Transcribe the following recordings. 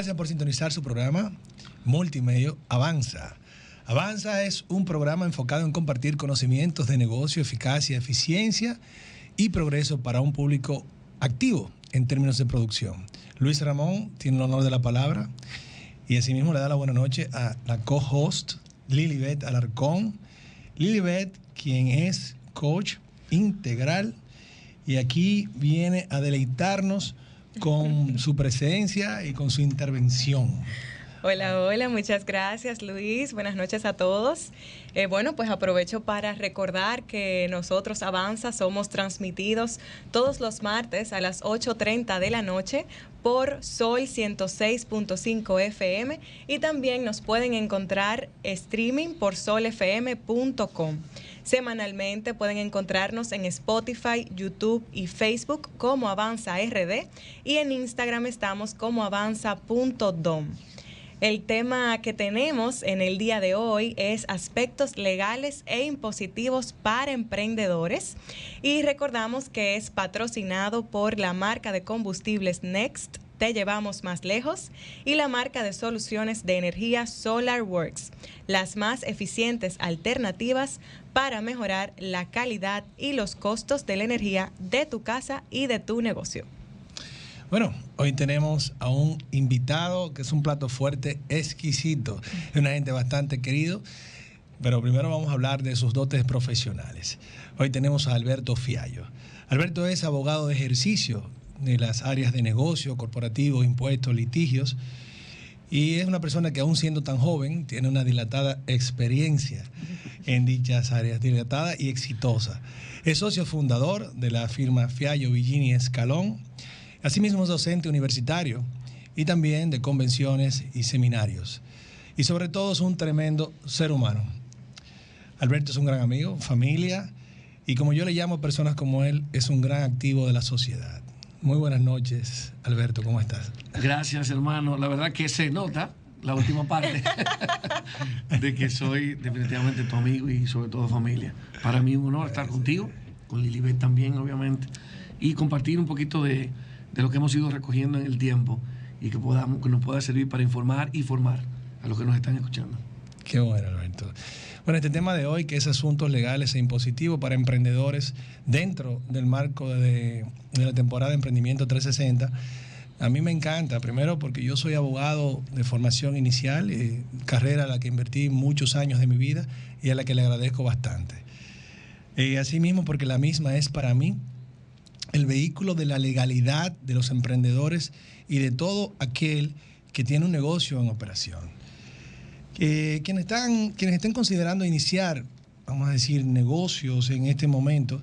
Gracias por sintonizar su programa multimedio Avanza. Avanza es un programa enfocado en compartir conocimientos de negocio, eficacia, eficiencia y progreso para un público activo en términos de producción. Luis Ramón tiene el honor de la palabra y asimismo le da la buena noche a la co-host Lilibet Alarcón. Lilibet, quien es coach integral y aquí viene a deleitarnos con su presencia y con su intervención. Hola, hola, muchas gracias Luis, buenas noches a todos. Bueno, pues aprovecho para recordar que nosotros Avanza somos transmitidos todos los martes a las 8:30 de la noche por Sol 106.5 FM y también nos pueden encontrar streaming por solfm.com. Semanalmente pueden encontrarnos en Spotify, YouTube y Facebook como Avanza RD y en Instagram estamos como avanza.dom. El tema que tenemos en el día de hoy es aspectos legales e impositivos para emprendedores y recordamos que es patrocinado por la marca de combustibles Next, Te Llevamos Más Lejos, y la marca de soluciones de energía SolarWorks, las más eficientes alternativas para mejorar la calidad y los costos de la energía de tu casa y de tu negocio. Bueno, hoy tenemos a un invitado que es un plato fuerte exquisito, es una gente bastante querido, pero primero vamos a hablar de sus dotes profesionales. Hoy tenemos a Alberto Fiallo. Alberto es abogado de ejercicio de las áreas de negocio, corporativo, impuestos, litigios, y es una persona que aún siendo tan joven tiene una dilatada experiencia en dichas áreas, dilatada y exitosa. Es socio fundador de la firma Fiallo Villini Escalón. Asimismo es docente universitario y también de convenciones y seminarios. Y sobre todo es un tremendo ser humano. Alberto es un gran amigo, familia, y como yo le llamo a personas como él, es un gran activo de la sociedad. Muy buenas noches, Alberto, ¿cómo estás? Gracias, hermano. La verdad que se nota la última parte de que soy definitivamente tu amigo y sobre todo familia. Para mí es un honor estar contigo, con Lilibet también, obviamente, y compartir un poquito de lo que hemos ido recogiendo en el tiempo y que nos pueda servir para informar y formar a los que nos están escuchando. Qué bueno, Alberto. Bueno, este tema de hoy, que es asuntos legales e impositivos para emprendedores dentro del marco de la temporada de Emprendimiento 360, a mí me encanta, primero porque yo soy abogado de formación inicial, carrera a la que invertí muchos años de mi vida y a la que le agradezco bastante. Asimismo porque la misma es para mí el vehículo de la legalidad de los emprendedores y de todo aquel que tiene un negocio en operación. Quienes estén considerando iniciar, vamos a decir, negocios en este momento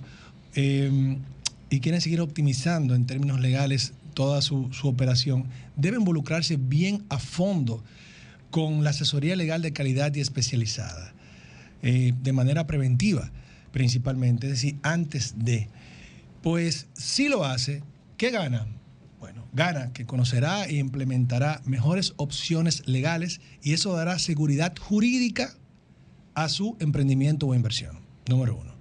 y quieren seguir optimizando en términos legales toda su operación, deben involucrarse bien a fondo con la asesoría legal de calidad y especializada, de manera preventiva principalmente, es decir, antes de. Pues si lo hace, ¿qué gana? Bueno, gana que conocerá e implementará mejores opciones legales y eso dará seguridad jurídica a su emprendimiento o inversión. Número 1.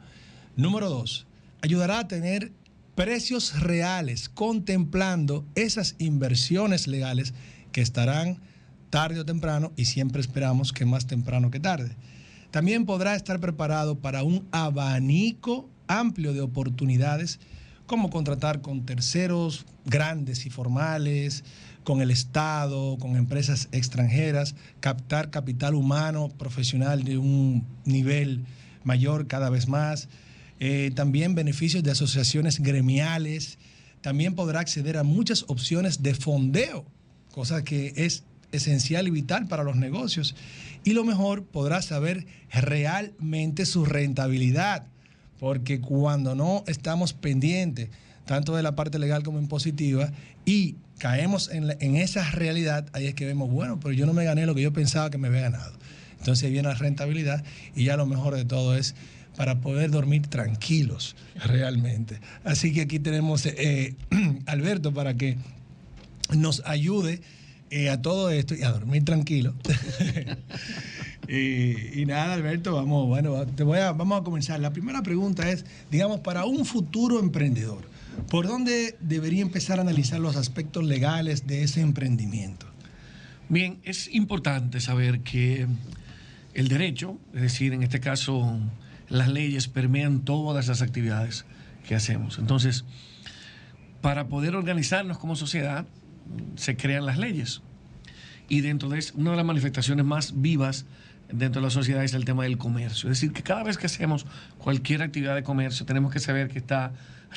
Número 2, ayudará a tener precios reales contemplando esas inversiones legales que estarán tarde o temprano y siempre esperamos que más temprano que tarde. También podrá estar preparado para un abanico amplio de oportunidades, como contratar con terceros grandes y formales, con el Estado, con empresas extranjeras, captar capital humano profesional de un nivel mayor cada vez más, también beneficios de asociaciones gremiales, también podrá acceder a muchas opciones de fondeo, cosa que es esencial y vital para los negocios, y lo mejor, podrá saber realmente su rentabilidad, porque cuando no estamos pendientes tanto de la parte legal como impositiva y caemos en esa realidad, ahí es que vemos, bueno, pero yo no me gané lo que yo pensaba que me había ganado. Entonces ahí viene la rentabilidad y ya lo mejor de todo es para poder dormir tranquilos realmente. Así que aquí tenemos a Alberto para que nos ayude a todo esto y a dormir tranquilo. Y nada, Alberto, vamos a comenzar. La primera pregunta es, digamos, para un futuro emprendedor, ¿por dónde debería empezar a analizar los aspectos legales de ese emprendimiento? Bien, es importante saber que el derecho, es decir, en este caso las leyes permean todas las actividades que hacemos. Entonces, para poder organizarnos como sociedad, se crean las leyes. Y dentro de eso, una de las manifestaciones más vivas dentro de la sociedad es el tema del comercio. Es decir, que cada vez que hacemos cualquier actividad de comercio, tenemos que saber que está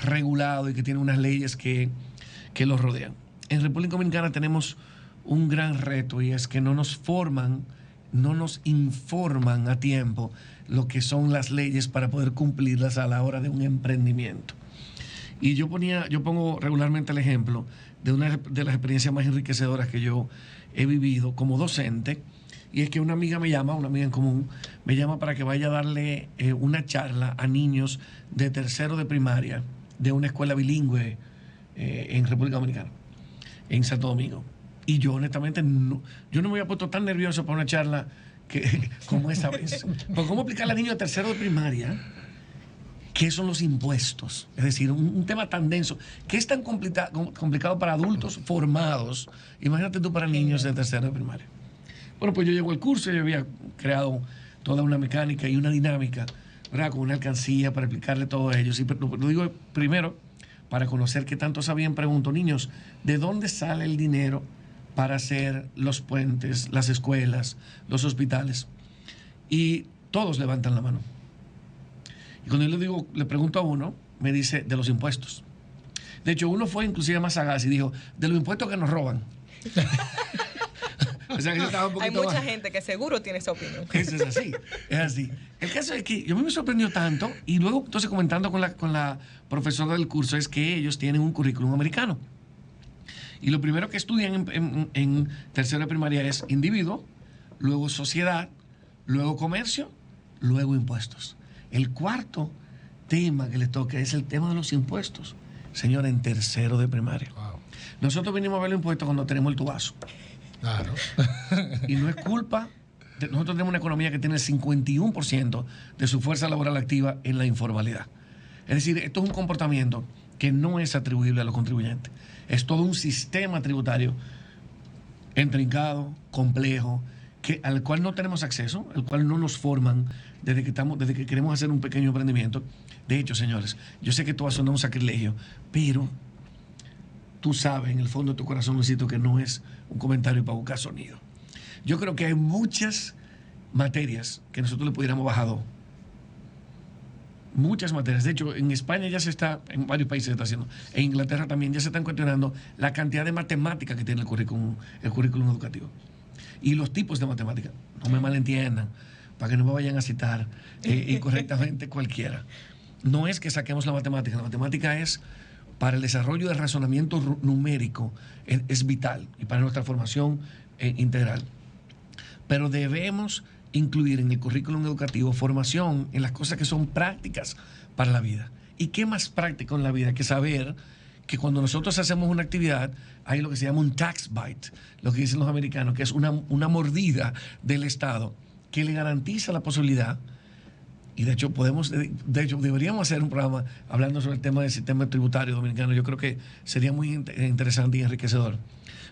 regulado y que tiene unas leyes que lo rodean. En República Dominicana tenemos un gran reto y es que no nos informan a tiempo lo que son las leyes para poder cumplirlas a la hora de un emprendimiento. Y yo pongo regularmente el ejemplo de una de las experiencias más enriquecedoras que yo he vivido como docente, y es que una amiga en común, me llama para que vaya a darle una charla a niños de tercero de primaria de una escuela bilingüe en República Dominicana, en Santo Domingo. Y yo honestamente yo no me había puesto tan nervioso para una charla como esa vez. Porque ¿cómo explicarle a niños de tercero de primaria qué son los impuestos? Es decir, un tema tan denso, que es tan complicado para adultos formados. Imagínate tú para niños de tercero de primaria. Bueno, pues yo llego al curso, yo había creado toda una mecánica y una dinámica, ¿verdad? Con una alcancía para explicarle todo a ellos. Y lo digo primero, para conocer qué tanto sabían, pregunto, niños, ¿de dónde sale el dinero para hacer los puentes, las escuelas, los hospitales? Y todos levantan la mano. Y cuando yo le pregunto a uno, me dice, de los impuestos. De hecho, uno fue inclusive más sagaz y dijo, de los impuestos que nos roban. O sea, que estaba un hay mucha gente que seguro tiene esa opinión. Eso es así, es así. El caso es que yo me sorprendió tanto, y luego entonces comentando con la profesora del curso, es que ellos tienen un currículum americano. Y lo primero que estudian en tercero de primaria es individuo, luego sociedad, luego comercio, luego impuestos. El cuarto tema que les toca es el tema de los impuestos. Señora, en tercero de primaria. Wow. Nosotros venimos a ver los impuestos cuando tenemos el tubazo. Claro. Y no es culpa. Nosotros tenemos una economía que tiene el 51% de su fuerza laboral activa en la informalidad. Es decir, esto es un comportamiento que no es atribuible a los contribuyentes. Es todo un sistema tributario intrincado, complejo, al cual no tenemos acceso, al cual no nos forman desde que queremos hacer un pequeño emprendimiento. De hecho, señores, yo sé que esto va a sonar un sacrilegio, pero tú sabes en el fondo de tu corazón, Luisito, que no es un comentario para buscar sonido. Yo creo que hay muchas materias que nosotros le pudiéramos bajar dos. Muchas materias. De hecho, en España ya se está, en varios países se está haciendo, en Inglaterra también ya se están cuestionando la cantidad de matemáticas que tiene el currículum educativo. Y los tipos de matemáticas. No me malentiendan, para que no me vayan a citar incorrectamente cualquiera. No es que saquemos la matemática es para el desarrollo del razonamiento numérico, es vital, y para nuestra formación integral. Pero debemos incluir en el currículum educativo formación en las cosas que son prácticas para la vida. ¿Y qué más práctico en la vida que saber que cuando nosotros hacemos una actividad hay lo que se llama un tax bite, lo que dicen los americanos, que es una mordida del Estado que le garantiza la posibilidad? Y de hecho deberíamos hacer un programa hablando sobre el tema del sistema tributario dominicano. Yo creo que sería muy interesante y enriquecedor.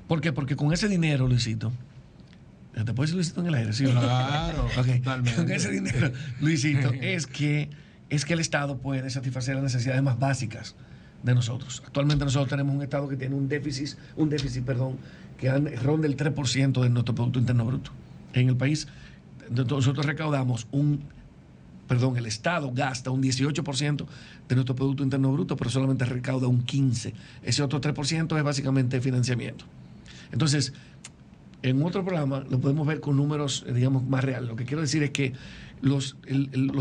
¿Por qué? Porque con ese dinero, Luisito, ¿te puedes decir Luisito en el aire? ¿Sí? Claro, okay. Totalmente. Con ese dinero, Luisito, es que el Estado puede satisfacer las necesidades más básicas de nosotros. Actualmente nosotros tenemos un Estado que tiene un déficit, que ronda el 3% de nuestro Producto Interno Bruto. En el país, nosotros recaudamos el Estado gasta un 18% de nuestro Producto Interno Bruto, pero solamente recauda un 15%. Ese otro 3% es básicamente financiamiento. Entonces, en otro programa lo podemos ver con números, digamos, más reales. Lo que quiero decir es que los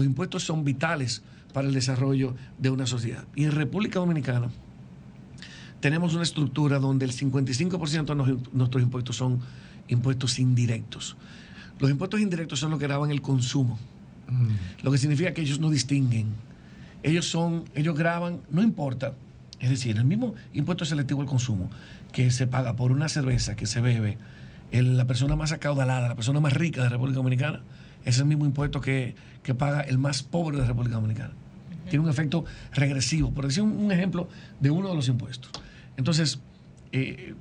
impuestos son vitales para el desarrollo de una sociedad. Y en República Dominicana tenemos una estructura donde el 55% de nuestros impuestos son impuestos indirectos. Los impuestos indirectos son los que graban el consumo. Lo que significa que ellos no distinguen. Ellos graban, no importa. Es decir, el mismo impuesto selectivo al consumo que se paga por una cerveza que se bebe la persona más acaudalada, la persona más rica de República Dominicana, es el mismo impuesto que paga el más pobre de República Dominicana. Tiene un efecto regresivo, por decir un ejemplo de uno de los impuestos. Entonces,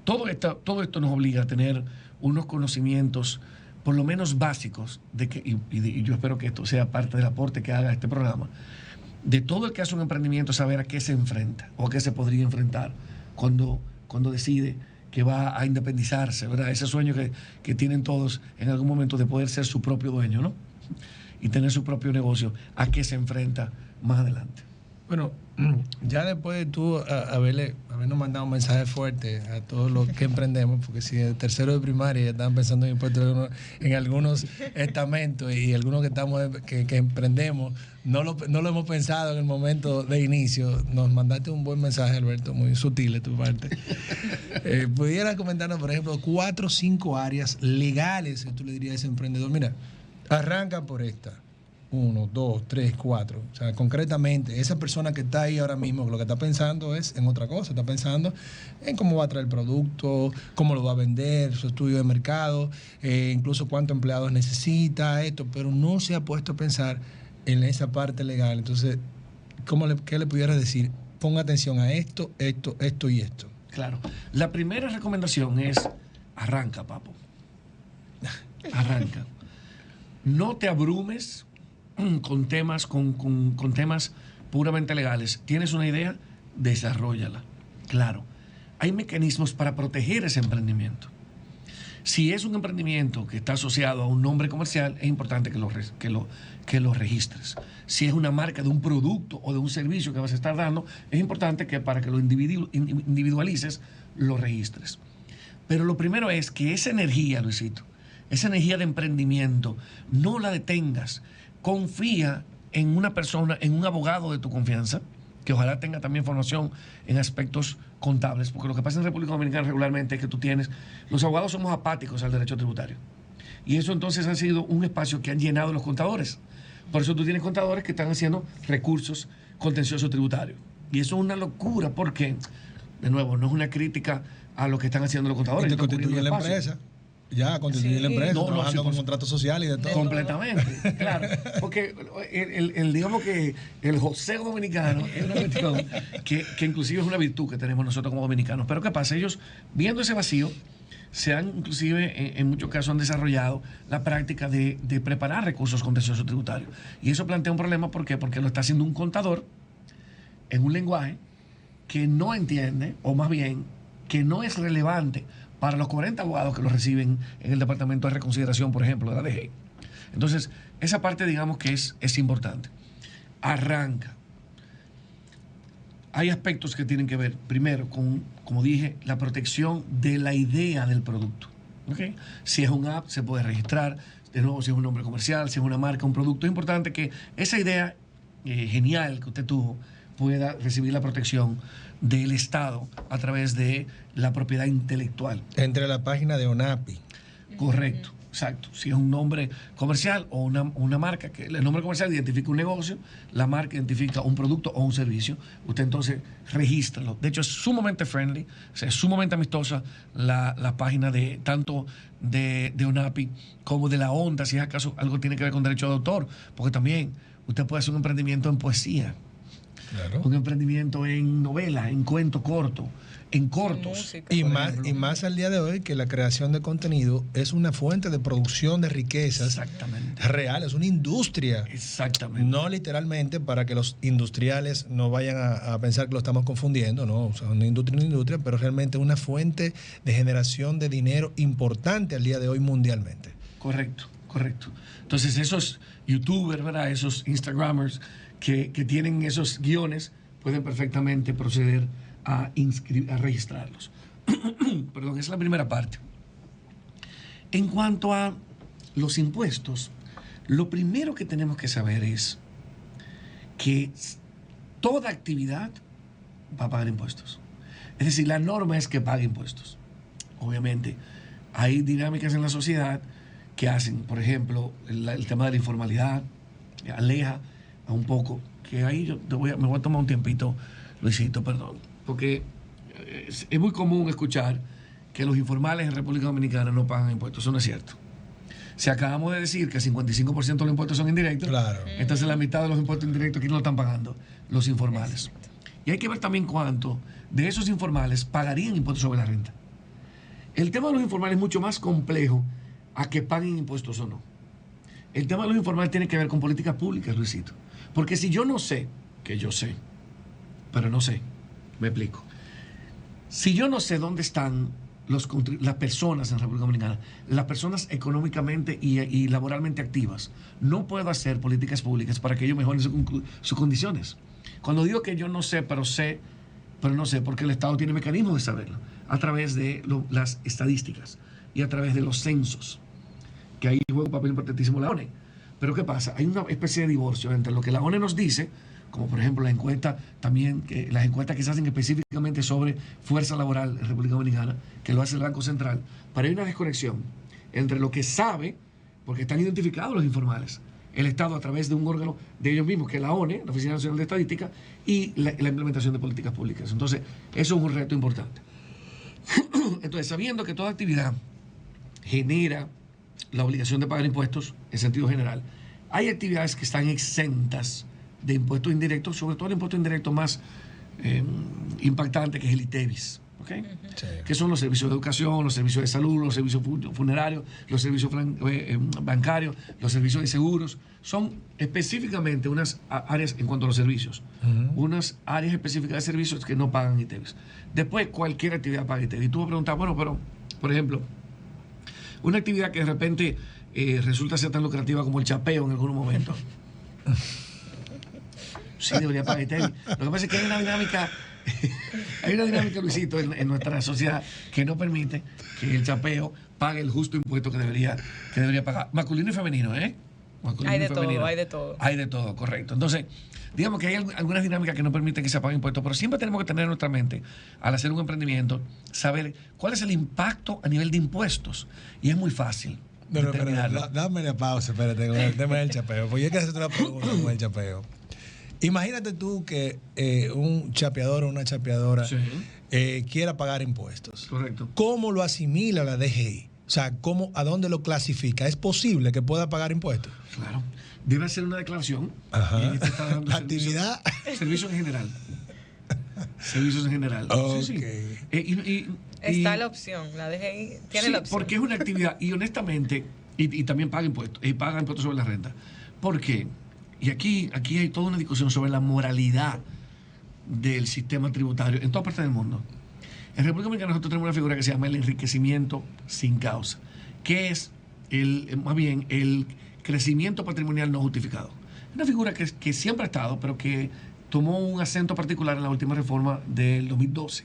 todo esto nos obliga a tener unos conocimientos por lo menos básicos, y yo espero que esto sea parte del aporte que haga este programa, de todo el que hace un emprendimiento, saber a qué se enfrenta o a qué se podría enfrentar cuando decide que va a independizarse, ¿verdad? Ese sueño que tienen todos en algún momento de poder ser su propio dueño, ¿no? Y tener su propio negocio, ¿a qué se enfrenta más adelante? Bueno, ya después de tú habernos mandado un mensaje fuerte a todos los que emprendemos, porque si el tercero de primaria ya estaban pensando en impuestos en algunos estamentos y algunos que emprendemos, no lo hemos pensado en el momento de inicio. Nos mandaste un buen mensaje, Alberto, muy sutil de tu parte. ¿Pudieras comentarnos, por ejemplo, 4 o 5 áreas legales que tú le dirías a ese emprendedor? Mira, arranca por esta. 1, 2, 3, 4. O sea, concretamente, esa persona que está ahí ahora mismo, lo que está pensando es en otra cosa. Está pensando en cómo va a traer el producto, cómo lo va a vender, su estudio de mercado, incluso cuántos empleados necesita, esto, pero no se ha puesto a pensar en esa parte legal. Entonces, ¿qué le pudiera decir? Ponga atención a esto, esto y esto. Claro. La primera recomendación es arranca, papo. Arranca. No te abrumes con temas puramente legales. ¿Tienes una idea? Desarróllala. Claro, hay mecanismos para proteger ese emprendimiento. Si es un emprendimiento que está asociado a un nombre comercial, es importante que lo registres. Si es una marca de un producto o de un servicio que vas a estar dando, es importante que para que lo individualices, lo registres. Pero lo primero es que esa energía, Luisito, esa energía de emprendimiento, no la detengas. Confía en una persona, en un abogado de tu confianza, que ojalá tenga también formación en aspectos contables, porque lo que pasa en República Dominicana regularmente es que los abogados somos apáticos al derecho tributario. Y eso entonces ha sido un espacio que han llenado los contadores. Por eso tú tienes contadores que están haciendo recursos contenciosos tributarios. Y eso es una locura, porque, de nuevo, no es una crítica a lo que están haciendo los contadores. Y te constituye la empresa. Ya, constituir la empresa, trabajando con contrato social y de todo. Completamente, claro. Porque digamos que el joseo dominicano es una cuestión que inclusive es una virtud que tenemos nosotros como dominicanos. Pero ¿qué pasa? Ellos, viendo ese vacío, inclusive en muchos casos han desarrollado la práctica de preparar recursos contenciosos tributarios. Y eso plantea un problema, ¿por qué? Porque lo está haciendo un contador en un lenguaje que no entiende, o más bien, que no es relevante para los 40 abogados que lo reciben en el Departamento de Reconsideración, por ejemplo, de la DGI. Entonces, esa parte, digamos que es importante. Arranca. Hay aspectos que tienen que ver, primero, con, como dije, la protección de la idea del producto. ¿Okay? Si es un app, se puede registrar. De nuevo, si es un nombre comercial, si es una marca, un producto. Es importante que esa idea genial que usted tuvo pueda recibir la protección del Estado a través de la propiedad intelectual. Entre la página de ONAPI. Correcto, exacto. Si es un nombre comercial o una marca, que el nombre comercial identifica un negocio, la marca identifica un producto o un servicio, usted entonces regístralo. De hecho, es sumamente friendly, o sea, es sumamente amistosa la página de tanto de ONAPI como de la ONDA, si es acaso algo tiene que ver con derecho de autor, porque también usted puede hacer un emprendimiento en poesía. Claro. Un emprendimiento en novela, en cuento corto, en cortos. Y más al día de hoy, que la creación de contenido es una fuente de producción de riquezas real, es una industria. Exactamente. No literalmente para que los industriales no vayan a pensar que lo estamos confundiendo, ¿no? O sea, una industria, pero realmente una fuente de generación de dinero importante al día de hoy mundialmente. Correcto. Entonces, esos youtubers, ¿verdad? Esos instagramers que tienen esos guiones pueden perfectamente proceder a registrarlos. Perdón, esa es la primera parte. En cuanto a los impuestos, lo primero que tenemos que saber es que toda actividad va a pagar impuestos. Es decir, la norma es que pague impuestos. Obviamente, hay dinámicas en la sociedad que hacen, por ejemplo, el tema de la informalidad, aleja a un poco, que ahí me voy a tomar un tiempito, Luisito, perdón, porque es muy común escuchar que los informales en República Dominicana no pagan impuestos. Eso no es cierto. Si acabamos de decir que el 55% de los impuestos son indirectos, claro, entonces la mitad de los impuestos indirectos aquí no lo están pagando los informales. Y hay que ver también cuánto de esos informales pagarían impuestos sobre la renta. El tema de los informales es mucho más complejo a que paguen impuestos o no. El tema de los informales tiene que ver con políticas públicas, Luisito. Porque si yo no sé, que yo sé, pero no sé, me explico. Si yo no sé dónde están las personas en República Dominicana, las personas económicamente y laboralmente activas, no puedo hacer políticas públicas para que ellos mejoren sus condiciones. Cuando digo que yo no sé, pero no sé, porque el Estado tiene mecanismos de saberlo, a través de las estadísticas y a través de los censos, que ahí juega un papel importantísimo la ONE. Pero ¿qué pasa? Hay una especie de divorcio entre lo que la ONE nos dice, como por ejemplo la encuesta también, las encuestas que se hacen específicamente sobre fuerza laboral en República Dominicana, que lo hace el Banco Central, pero hay una desconexión entre lo que sabe, porque están identificados los informales, el Estado a través de un órgano de ellos mismos, que es la ONE, la Oficina Nacional de Estadística, y la implementación de políticas públicas. Entonces, eso es un reto importante. Entonces, sabiendo que toda actividad genera la obligación de pagar impuestos en sentido general, hay actividades que están exentas de impuestos indirectos, sobre todo el impuesto indirecto más impactante, que es el ITEVIS, ¿okay? Sí. Que son los servicios de educación, los servicios de salud, los servicios funerarios, los servicios bancarios, los servicios de seguros. Son específicamente unas áreas en cuanto a los servicios, unas áreas específicas de servicios que no pagan ITEVIS. Después, cualquier actividad paga ITEVIS. Y tú vas a preguntar, bueno, pero, por ejemplo, una actividad que de repente resulta ser tan lucrativa como el chapeo en algún momento. Sí, debería pagar ITEVIS. Lo que pasa es que hay una dinámica, Luisito, en nuestra sociedad que no permite que el chapeo pague el justo impuesto que debería pagar. Masculino y femenino, ¿eh? Masculino hay de y femenino. todo, hay de todo. Hay de todo, correcto. Entonces, digamos que hay algunas dinámicas que no permiten que se paguen impuestos, pero siempre tenemos que tener en nuestra mente, al hacer un emprendimiento, saber cuál es el impacto a nivel de impuestos. Y es muy fácil. Pero dame la pausa, espérate, con el tema del chapeo. Pues yo quiero hacerte una pregunta con el chapeo. Imagínate tú que un chapeador o una chapeadora Sí. Quiera pagar impuestos. Correcto. ¿Cómo lo asimila la DGI? O sea, ¿a dónde lo clasifica? ¿Es posible que pueda pagar impuestos? Claro. Debe hacer una declaración. Ajá. Y ahí te está dando actividad. Servicios en general. Servicios en general. Okay. Sí, sí. Está la opción. La DGI tiene sí, la opción. porque es una actividad. Y honestamente, y también paga impuestos. Y paga impuestos sobre la renta. ¿Por qué? Y aquí hay toda una discusión sobre la moralidad del sistema tributario en toda parte del mundo. En República Dominicana nosotros tenemos una figura que se llama el enriquecimiento sin causa, que es más bien el crecimiento patrimonial no justificado. Es una figura que siempre ha estado, pero que tomó un acento particular en la última reforma del 2012.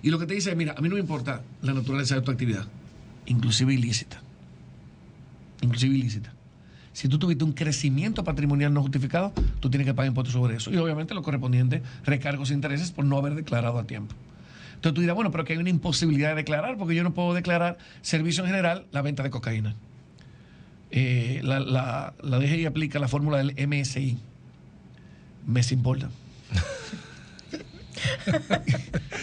Y lo que te dice es, mira, a mí no me importa la naturaleza de tu actividad, inclusive ilícita. Inclusive ilícita. Si tú tuviste un crecimiento patrimonial no justificado, tú tienes que pagar impuestos sobre eso. Y obviamente los correspondientes recargos e intereses por no haber declarado a tiempo. Entonces tú dirás, bueno, pero que hay una imposibilidad de declarar, porque yo no puedo declarar servicio en general, la venta de cocaína. La DGI aplica la fórmula del MSI. Me importa.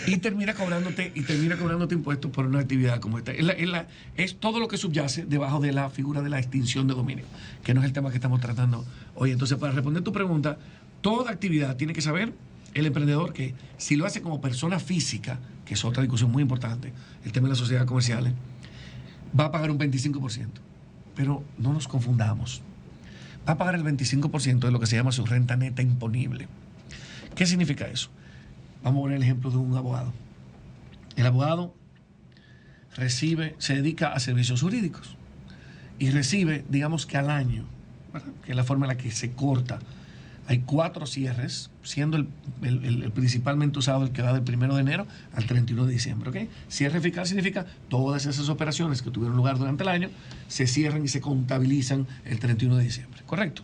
y termina cobrándote impuestos por una actividad como esta. Es todo lo que subyace debajo de la figura de la extinción de dominio, que no es el tema que estamos tratando hoy. Entonces, para responder tu pregunta, toda actividad tiene que saber el emprendedor que si lo hace como persona física, que es otra discusión muy importante, el tema de las sociedades comerciales, va a pagar un 25%. Pero no nos confundamos. Va a pagar el 25% de lo que se llama su renta neta imponible. ¿Qué significa eso? Vamos a poner el ejemplo de un abogado. El abogado se dedica a servicios jurídicos y recibe, digamos que al año, ¿verdad? Que es la forma en la que se corta. Hay 4 cierres, siendo el principalmente usado el que va del 1 de enero al 31 de diciembre. ¿Okay? Cierre fiscal significa todas esas operaciones que tuvieron lugar durante el año se cierran y se contabilizan el 31 de diciembre. ¿Correcto?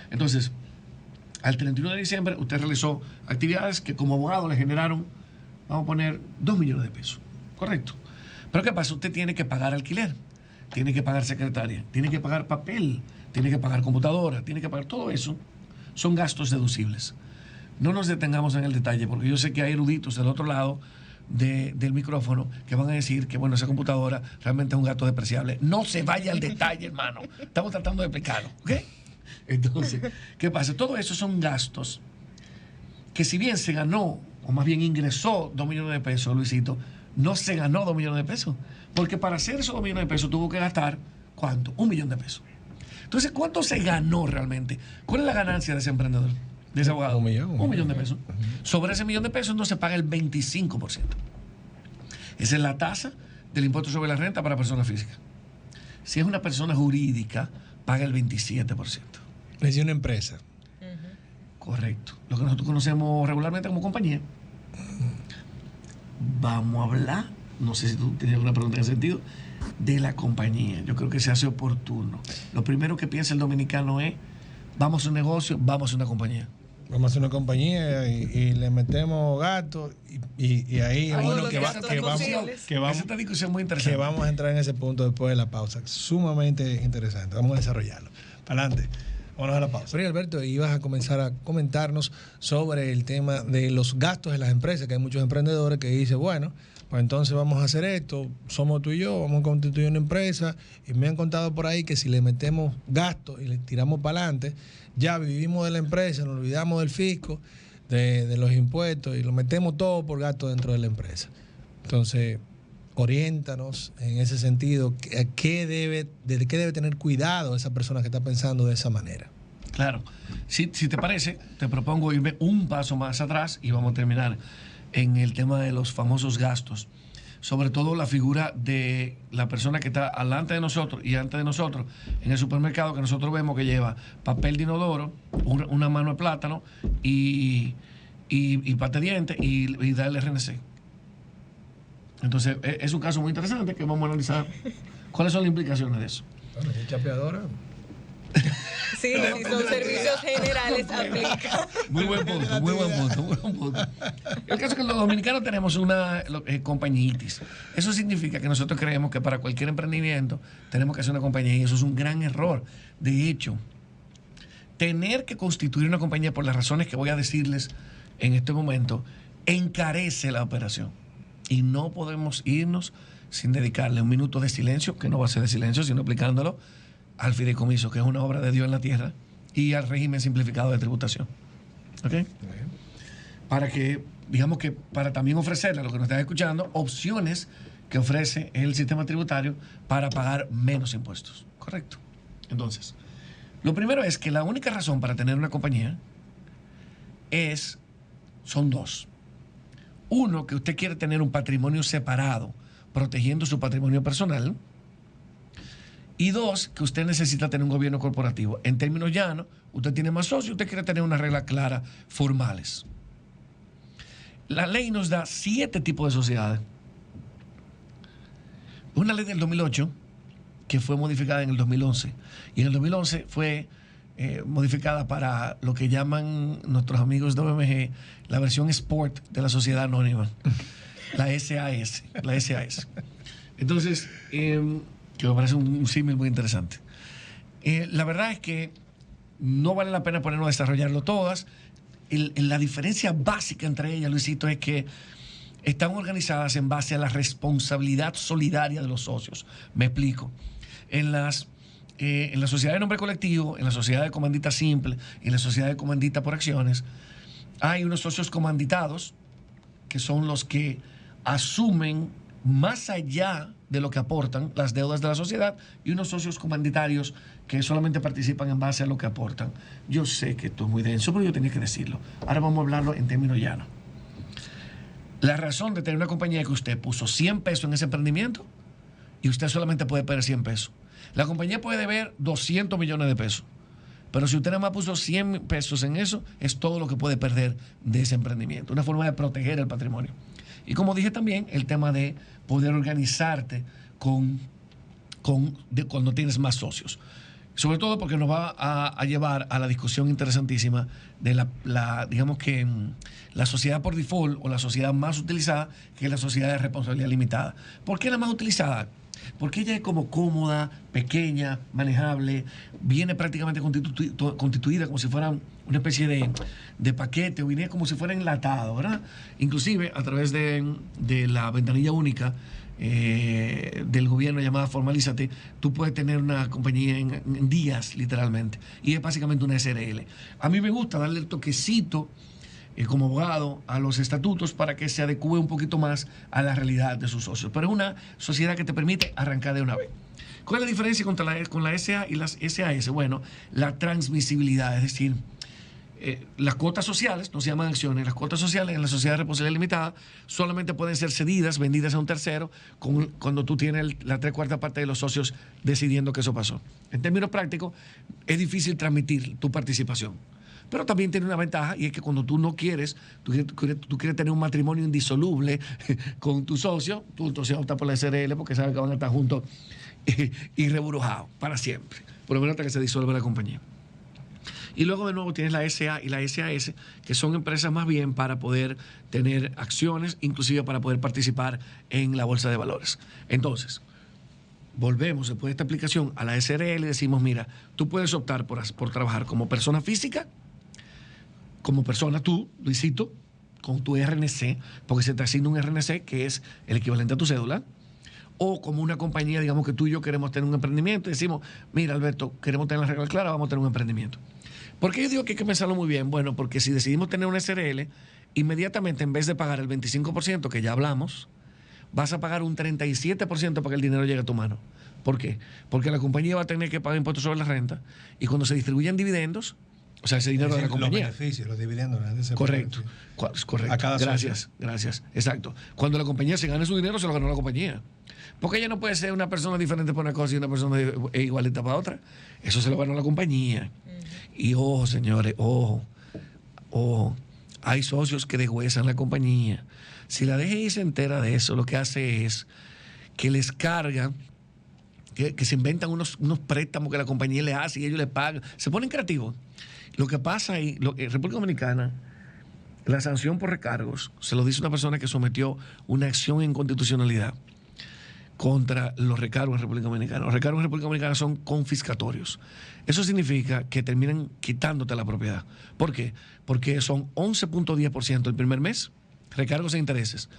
Entonces, al 31 de diciembre usted realizó actividades que como abogado le generaron, vamos a poner, 2 millones de pesos. ¿Correcto? Pero ¿qué pasa? Usted tiene que pagar alquiler, tiene que pagar secretaria, tiene que pagar papel, tiene que pagar computadora, tiene que pagar todo eso. Son gastos deducibles. No nos detengamos en el detalle, porque yo sé que hay eruditos del otro lado del micrófono que van a decir que, bueno, esa computadora realmente es un gasto despreciable. No se vaya al detalle, hermano. Estamos tratando de explicarlo, ¿ok? Entonces, ¿qué pasa? Todo eso son gastos que si bien se ganó, o más bien ingresó 2 millones de pesos, Luisito, no se ganó 2 millones de pesos. Porque para hacer esos 2 millones de pesos tuvo que gastar, ¿cuánto? 1 millón de pesos. Entonces, ¿cuánto se ganó realmente? ¿Cuál es la ganancia de ese emprendedor, de ese abogado? 1 millón de pesos. Sobre ese 1 millón de pesos no se paga el 25%. Esa es la tasa del impuesto sobre la renta para personas físicas. Si es una persona jurídica, paga el 27%. Es decir, una empresa. Correcto. Lo que nosotros conocemos regularmente como compañía. Vamos a hablar, no sé si tú tienes alguna pregunta en ese sentido, de la compañía. Yo creo que se hace oportuno. Lo primero que piensa el dominicano es, vamos a un negocio, vamos a hacer una compañía. Vamos a hacer una compañía y le metemos gastos y ahí es bueno que vamos esta discusión es muy interesante. Que vamos a entrar en ese punto después de la pausa. Sumamente interesante. Vamos a desarrollarlo. Para adelante. Vámonos a la pausa. Pero Alberto, ibas a comenzar a comentarnos sobre el tema de los gastos de las empresas, que hay muchos emprendedores que dicen, bueno, pues entonces vamos a hacer esto, somos tú y yo, vamos a constituir una empresa, y me han contado por ahí que si le metemos gastos y le tiramos para adelante, ya vivimos de la empresa, nos olvidamos del fisco, de los impuestos, y lo metemos todo por gastos dentro de la empresa. Entonces, oriéntanos en ese sentido, de qué debe tener cuidado esa persona que está pensando de esa manera. Claro. Si te parece, te propongo irme un paso más atrás y vamos a terminar en el tema de los famosos gastos. Sobre todo la figura de la persona que está delante de nosotros y antes de nosotros en el supermercado, que nosotros vemos que lleva papel de inodoro, una mano de plátano y pasta de dientes y da el RNC. Entonces, es un caso muy interesante que vamos a analizar cuáles son las implicaciones de eso. Bueno, ¿y chapeadora? Sí, si son servicios generales, aplica. Muy buen punto. El caso es que los dominicanos tenemos una compañitis. Eso significa que nosotros creemos que para cualquier emprendimiento tenemos que hacer una compañía, y eso es un gran error. De hecho, tener que constituir una compañía por las razones que voy a decirles en este momento encarece la operación. Y no podemos irnos sin dedicarle un minuto de silencio, que no va a ser de silencio, sino aplicándolo al fideicomiso, que es una obra de Dios en la tierra, y al régimen simplificado de tributación. ¿Ok? Para que, digamos que, para también ofrecerle a los que nos están escuchando, opciones que ofrece el sistema tributario para pagar menos impuestos. Correcto. Entonces, lo primero es que la única razón para tener una compañía son dos. Uno, que usted quiere tener un patrimonio separado, protegiendo su patrimonio personal. Y dos, que usted necesita tener un gobierno corporativo. En términos llanos, usted tiene más socios, usted quiere tener unas reglas claras, formales. La ley nos da 7 tipos de sociedades. Una ley del 2008, que fue modificada en el 2011. Y en el 2011 fue modificada para lo que llaman nuestros amigos de OMG la versión Sport de la sociedad anónima, la SAS. Entonces, que me parece un símil muy interesante. La verdad es que no vale la pena ponernos a desarrollarlo todas. La diferencia básica entre ellas, Luisito, es que están organizadas en base a la responsabilidad solidaria de los socios. Me explico. En la sociedad de nombre colectivo, en la sociedad de comandita simple y en la sociedad de comandita por acciones, hay unos socios comanditados que son los que asumen más allá de lo que aportan las deudas de la sociedad, y unos socios comanditarios que solamente participan en base a lo que aportan. Yo sé que esto es muy denso, pero yo tenía que decirlo. Ahora vamos a hablarlo en términos llanos. La razón de tener una compañía es que usted puso 100 pesos en ese emprendimiento y usted solamente puede perder 100 pesos. La compañía puede deber 200 millones de pesos, pero si usted nada más puso 100 pesos en eso, es todo lo que puede perder de ese emprendimiento. Una forma de proteger el patrimonio. Y como dije también, el tema de poder organizarte cuando tienes más socios. Sobre todo porque nos va a llevar a la discusión interesantísima de digamos que la sociedad por default, o la sociedad más utilizada, que es la sociedad de responsabilidad limitada. ¿Por qué la más utilizada? Porque ella es como cómoda, pequeña, manejable, viene prácticamente constituida como si fuera una especie de paquete, o viene como si fuera enlatado, ¿verdad? Inclusive a través de la ventanilla única del gobierno llamada Formalízate, tú puedes tener una compañía en días, literalmente, y es básicamente una SRL. A mí me gusta darle el toquecito como abogado a los estatutos para que se adecue un poquito más a la realidad de sus socios. Pero es una sociedad que te permite arrancar de una vez. ¿Cuál es la diferencia con la SA y las SAS? Bueno, la transmisibilidad, es decir, las cuotas sociales, no se llaman acciones, las cuotas sociales en la sociedad de responsabilidad limitada solamente pueden ser cedidas, vendidas a un tercero, cuando tú tienes la 3/4 parte de los socios decidiendo que eso pasó. En términos prácticos, es difícil transmitir tu participación. Pero también tiene una ventaja, y es que cuando tú no quieres, tú quieres tener un matrimonio indisoluble con tu socio, tú entonces optas por la SRL porque sabes que van a estar juntos y reburujados para siempre, por lo menos hasta que se disuelva la compañía. Y luego de nuevo tienes la SA y la SAS, que son empresas más bien para poder tener acciones, inclusive para poder participar en la bolsa de valores. Entonces, volvemos después de esta aplicación a la SRL y decimos, mira, tú puedes optar por trabajar como persona física, como persona tú, Luisito, con tu RNC, porque se te asigna un RNC que es el equivalente a tu cédula, o como una compañía, digamos que tú y yo queremos tener un emprendimiento y decimos, mira, Alberto, queremos tener las reglas claras, vamos a tener un emprendimiento. ¿Por qué yo digo que hay que pensarlo muy bien? Bueno, porque si decidimos tener una SRL, inmediatamente en vez de pagar el 25%, que ya hablamos, vas a pagar un 37% para que el dinero llegue a tu mano. ¿Por qué? Porque la compañía va a tener que pagar impuestos sobre la renta y cuando se distribuyen dividendos, o sea, ese dinero de la compañía. Los beneficios, los dividendos. Correcto. Correcto. A cada gracias. Exacto. Cuando la compañía se gane su dinero, se lo ganó la compañía. Porque ella no puede ser una persona diferente para una cosa y una persona igualita para otra. Eso se lo ganó la compañía. Y ojo, señores, ojo. Hay socios que deshuesan la compañía. Si la DGI se entera de eso, lo que hace es que les carga, que se inventan unos préstamos que la compañía le hace y ellos le pagan. Se ponen creativos. Lo que pasa ahí, en República Dominicana, la sanción por recargos, se lo dice una persona que sometió una acción de inconstitucionalidad contra los recargos en República Dominicana. Los recargos en República Dominicana son confiscatorios. Eso significa que terminan quitándote la propiedad. ¿Por qué? Porque son 11.10% el primer mes, recargos e intereses,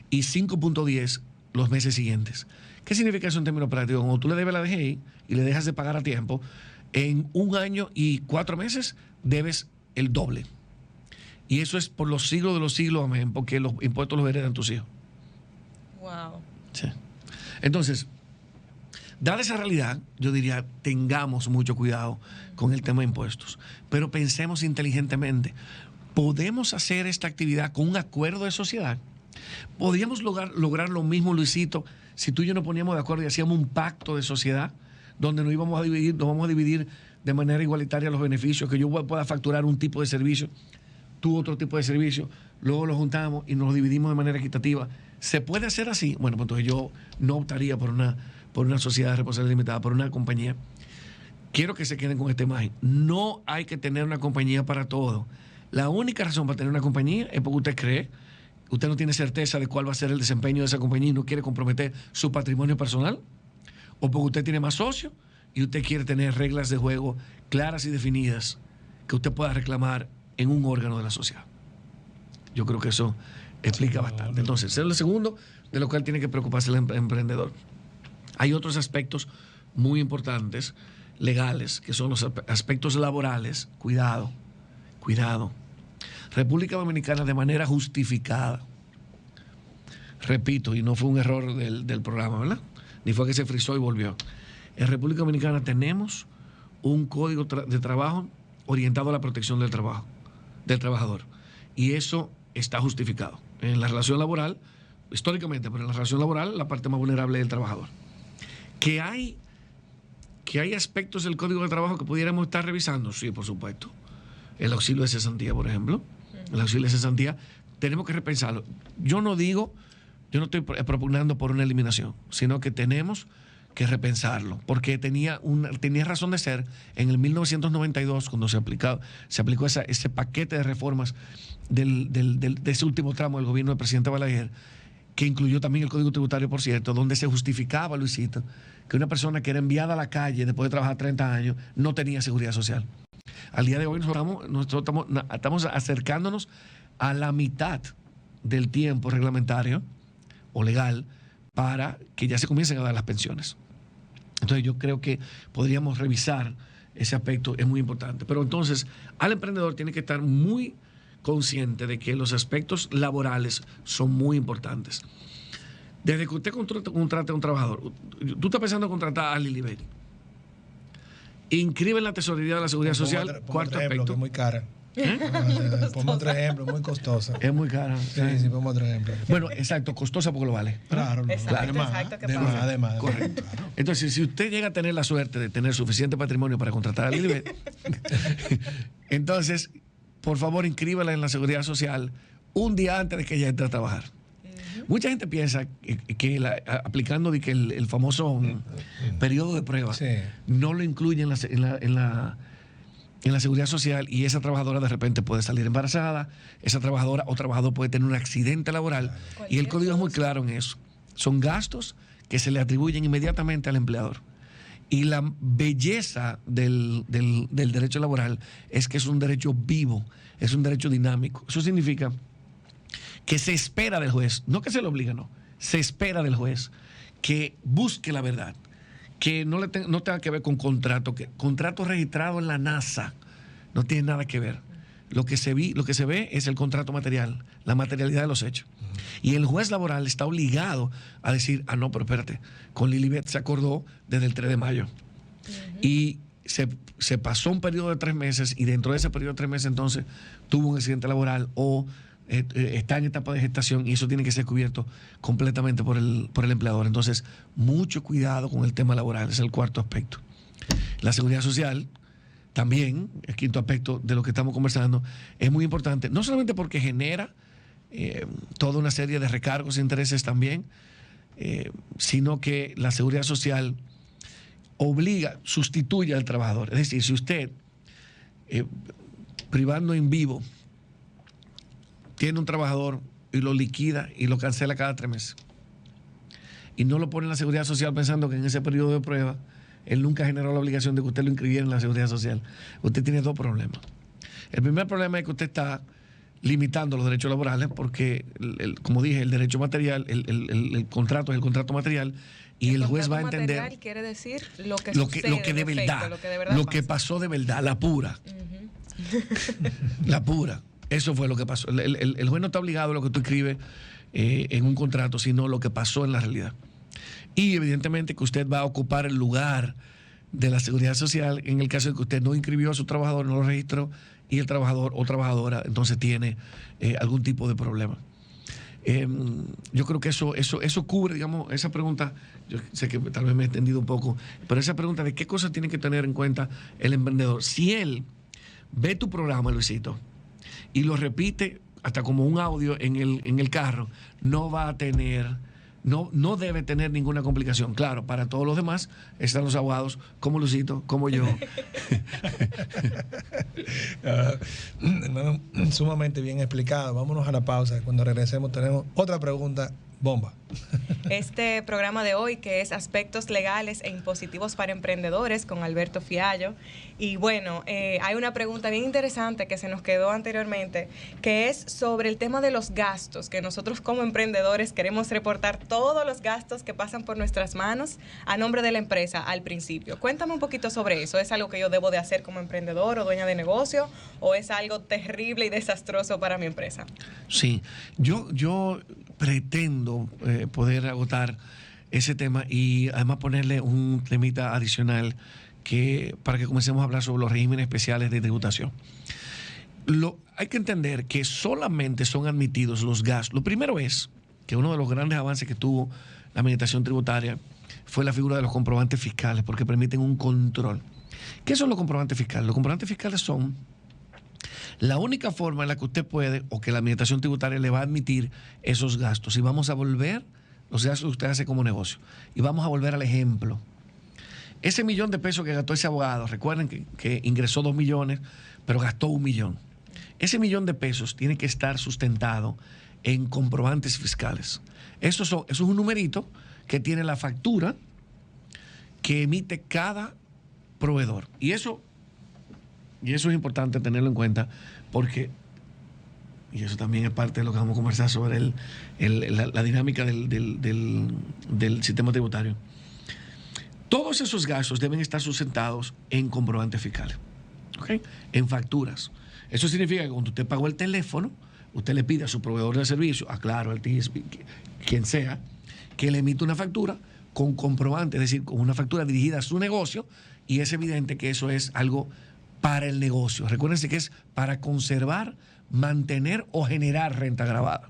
y 5.10% los meses siguientes. ¿Qué significa eso en términos prácticos? Cuando tú le debes a la DGI y le dejas de pagar a tiempo, en 1 año y 4 meses debes el doble. Y eso es por los siglos de los siglos, amén, porque los impuestos los heredan tus hijos. Wow. Sí. Entonces, dada esa realidad, yo diría, tengamos mucho cuidado con el tema de impuestos, pero pensemos inteligentemente. ¿Podemos hacer esta actividad con un acuerdo de sociedad? ¿Podríamos lograr lo mismo, Luisito, si tú y yo nos poníamos de acuerdo y hacíamos un pacto de sociedad donde nos vamos a dividir de manera igualitaria los beneficios, que yo pueda facturar un tipo de servicio, tú otro tipo de servicio, luego los juntamos y nos dividimos de manera equitativa? ¿Se puede hacer así? Bueno, pues entonces yo no optaría por una sociedad de responsabilidad limitada, por una compañía. Quiero que se queden con esta imagen. No hay que tener una compañía para todo. La única razón para tener una compañía es porque usted cree, usted no tiene certeza de cuál va a ser el desempeño de esa compañía y no quiere comprometer su patrimonio personal, o porque usted tiene más socios y usted quiere tener reglas de juego claras y definidas que usted pueda reclamar en un órgano de la sociedad. Yo creo que eso explica bastante. Entonces, eso es lo segundo de lo cual tiene que preocuparse el emprendedor. Hay otros aspectos muy importantes, legales, que son los aspectos laborales. Cuidado. República Dominicana, de manera justificada, repito, y no fue un error del programa, ¿verdad? Ni fue que se frizó y volvió. En República Dominicana tenemos un código de trabajo orientado a la protección del trabajador. Y eso está justificado. En la relación laboral, históricamente, pero en la relación laboral, la parte más vulnerable es el trabajador. Que hay aspectos del código de trabajo que pudiéramos estar revisando, sí, por supuesto. El auxilio de cesantía, por ejemplo. El auxilio de cesantía, tenemos que repensarlo. Yo no estoy propugnando por una eliminación, sino que tenemos que repensarlo, porque tenía razón de ser en el 1992, cuando se aplicó ese paquete de reformas de ese último tramo del gobierno del presidente Balaguer, que incluyó también el Código Tributario, por cierto, donde se justificaba, Luisito, que una persona que era enviada a la calle después de trabajar 30 años no tenía seguridad social. Al día de hoy nosotros estamos acercándonos a la mitad del tiempo reglamentario o legal para que ya se comiencen a dar las pensiones. Entonces yo creo que podríamos revisar ese aspecto, es muy importante. Pero entonces al emprendedor tiene que estar muy consciente de que los aspectos laborales son muy importantes. Desde que usted contrate a un trabajador, tú estás pensando en contratar a Lilibet, inscribe en la tesorería de la Seguridad Social, cuarto ejemplo, aspecto. Que es muy cara. Ponme otro ejemplo, muy costosa. Es muy cara. Sí, ponme otro ejemplo. Bueno, exacto, costosa porque lo vale. Claro, Exacto, ¿qué pasa? Además. Correcto. Entonces, si usted llega a tener la suerte de tener suficiente patrimonio para contratar a Lilibet, entonces, por favor, inscríbala en la Seguridad Social un día antes de que ella entre a trabajar. Mucha gente piensa que aplicando de que el famoso periodo de prueba no lo incluye en la Seguridad Social, y esa trabajadora de repente puede salir embarazada, esa trabajadora o trabajador puede tener un accidente laboral, y el código es muy claro en eso. Son gastos que se le atribuyen inmediatamente al empleador. Y la belleza del derecho laboral es que es un derecho vivo, es un derecho dinámico. Eso significa que se espera del juez, no que se le obliga, no, se espera del juez que busque la verdad, que no tenga que ver con contrato, que contrato registrado en la NASA no tiene nada que ver. Lo que se ve es el contrato material, la materialidad de los hechos. Y el juez laboral está obligado a decir, no, pero espérate, con Lilibet se acordó desde el 3 de mayo. Y se pasó un periodo de 3 meses, y dentro de ese periodo de 3 meses entonces tuvo un accidente laboral o está en etapa de gestación, y eso tiene que ser cubierto completamente por el empleador. Entonces, mucho cuidado con el tema laboral, es el cuarto aspecto. La seguridad social, también, el quinto aspecto de lo que estamos conversando, es muy importante, no solamente porque genera toda una serie de recargos e intereses también, sino que la seguridad social sustituye al trabajador. Es decir, si usted, privando en vivo, tiene un trabajador y lo liquida y lo cancela cada 3 meses, y no lo pone en la Seguridad Social pensando que en ese periodo de prueba él nunca generó la obligación de que usted lo inscribiera en la Seguridad Social, usted tiene 2 problemas. El primer problema es que usted está limitando los derechos laborales porque, como dije, el derecho material, el contrato es el contrato material, y el juez va a entender... El contrato quiere decir lo que de verdad, lo que pasó de verdad, la pura. La pura. Eso fue lo que pasó. El juez no está obligado a lo que tú escribes en un contrato, sino lo que pasó en la realidad. Y evidentemente que usted va a ocupar el lugar de la Seguridad Social en el caso de que usted no inscribió a su trabajador, no lo registró, y el trabajador o trabajadora entonces tiene algún tipo de problema. Yo creo que eso cubre, digamos, esa pregunta. Yo sé que tal vez me he extendido un poco, pero esa pregunta de qué cosas tiene que tener en cuenta el emprendedor. Si él ve tu programa, Luisito, y lo repite hasta como un audio en el carro, no va a tener, no debe tener ninguna complicación. Claro, para todos los demás están los abogados, como Luisito, como yo. Hermano, sumamente bien explicado. Vámonos a la pausa. Cuando regresemos tenemos otra pregunta bomba. Este programa de hoy, que es Aspectos Legales e Impositivos para Emprendedores, con Alberto Fiallo. Y bueno, hay una pregunta bien interesante que se nos quedó anteriormente, que es sobre el tema de los gastos, que nosotros como emprendedores queremos reportar todos los gastos que pasan por nuestras manos a nombre de la empresa al principio. Cuéntame un poquito sobre eso. ¿Es algo que yo debo de hacer como emprendedor o dueña de negocio, o es algo terrible y desastroso para mi empresa? Sí, yo pretendo poder agotar ese tema y además ponerle un temita adicional para que comencemos a hablar sobre los regímenes especiales de tributación. Hay que entender que solamente son admitidos los gastos. Lo primero es que uno de los grandes avances que tuvo la administración tributaria fue la figura de los comprobantes fiscales, porque permiten un control. ¿Qué son los comprobantes fiscales? Los comprobantes fiscales son la única forma en la que usted puede, o que la administración tributaria le va a admitir esos gastos. Y vamos a volver los gastos que usted hace como negocio. Y vamos a volver al ejemplo. Ese $1,000,000 que gastó ese abogado, recuerden que ingresó 2 millones, pero gastó 1 millón. Ese $1,000,000 tiene que estar sustentado en comprobantes fiscales. Eso es un numerito que tiene la factura que emite cada proveedor. Y eso es importante tenerlo en cuenta, porque, y eso también es parte de lo que vamos a conversar sobre la dinámica del sistema tributario. Todos esos gastos deben estar sustentados en comprobantes fiscales, ¿okay? En facturas. Eso significa que cuando usted pagó el teléfono, usted le pide a su proveedor de servicio, a Claro, al TSP, quien sea, que le emita una factura con comprobante, es decir, con una factura dirigida a su negocio, y es evidente que eso es algo para el negocio. Recuérdense que es para conservar, mantener o generar renta gravada.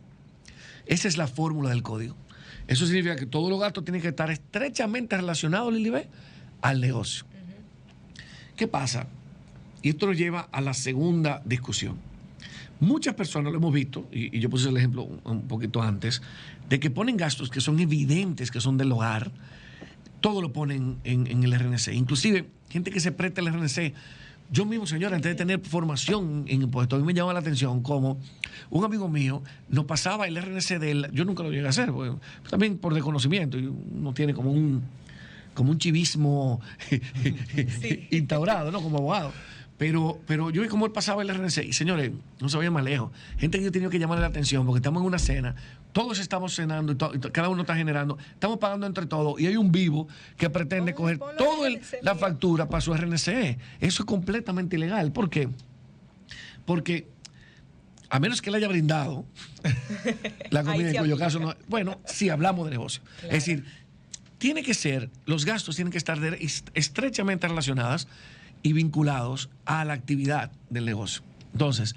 Esa es la fórmula del código. Eso significa que todos los gastos tienen que estar estrechamente relacionados, Lilibet, al negocio. ¿Qué pasa? Y esto nos lleva a la segunda discusión. Muchas personas lo hemos visto, y yo puse el ejemplo un poquito antes, de que ponen gastos que son evidentes, que son del hogar, todo lo ponen en el RNC. Inclusive, gente que se presta el RNC. Yo mismo, señor, antes de tener formación en impuestos, a mí me llamaba la atención como un amigo mío nos pasaba el RNC de él. Yo nunca lo llegué a hacer, porque, también por desconocimiento, y uno tiene como un chivismo instaurado, ¿no? Como abogado. Pero yo vi cómo él pasaba el RNC. Y señores, no se vaya más lejos. Gente que yo he tenido que llamarle la atención porque estamos en una cena, todos estamos cenando y cada uno está generando, estamos pagando entre todos y hay un vivo que pretende coger toda la factura para su RNC. Eso es completamente ilegal. ¿Por qué? Porque a menos que le haya brindado la comida, en cuyo caso no. Bueno, sí, hablamos de negocio. Claro. Es decir, los gastos tienen que estar estrechamente relacionadas y vinculados a la actividad del negocio. Entonces,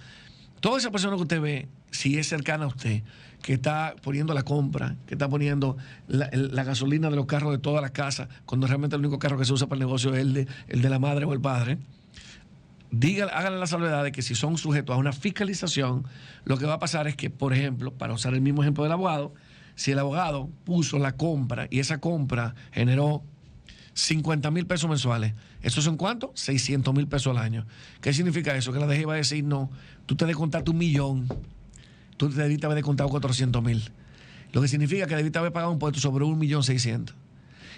toda esa persona que usted ve, si es cercana a usted, que está poniendo la compra, que está poniendo la gasolina de los carros de todas las casas, cuando realmente el único carro que se usa para el negocio es el de la madre o el padre, háganle la salvedad de que si son sujetos a una fiscalización, lo que va a pasar es que, por ejemplo, para usar el mismo ejemplo del abogado, si el abogado puso la compra y esa compra generó 50,000 pesos mensuales, ¿eso son cuánto? 600,000 pesos al año. ¿Qué significa eso? Que la DGI va a decir, no, tú te descontaste 1,000,000, tú te debiste haber descontado 400,000. Lo que significa que debiste haber pagado un impuesto sobre 1,600,000.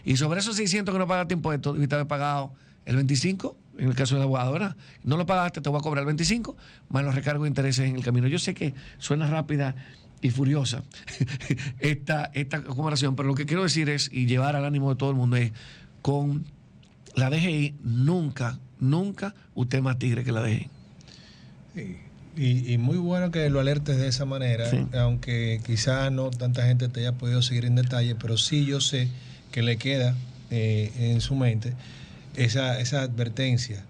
Y sobre esos 600 que no pagaste impuestos, debiste haber pagado el 25, en el caso del abogado, ¿verdad? No lo pagaste, te voy a cobrar el 25, más los recargos de intereses en el camino. Yo sé que suena rápida y furiosa esta comparación, pero lo que quiero decir es, y llevar al ánimo de todo el mundo, es con la DGI, nunca usted es más tigre que la DGI. Sí. Y muy bueno que lo alertes de esa manera, sí. Aunque quizás no tanta gente te haya podido seguir en detalle, pero sí yo sé que le queda en su mente esa advertencia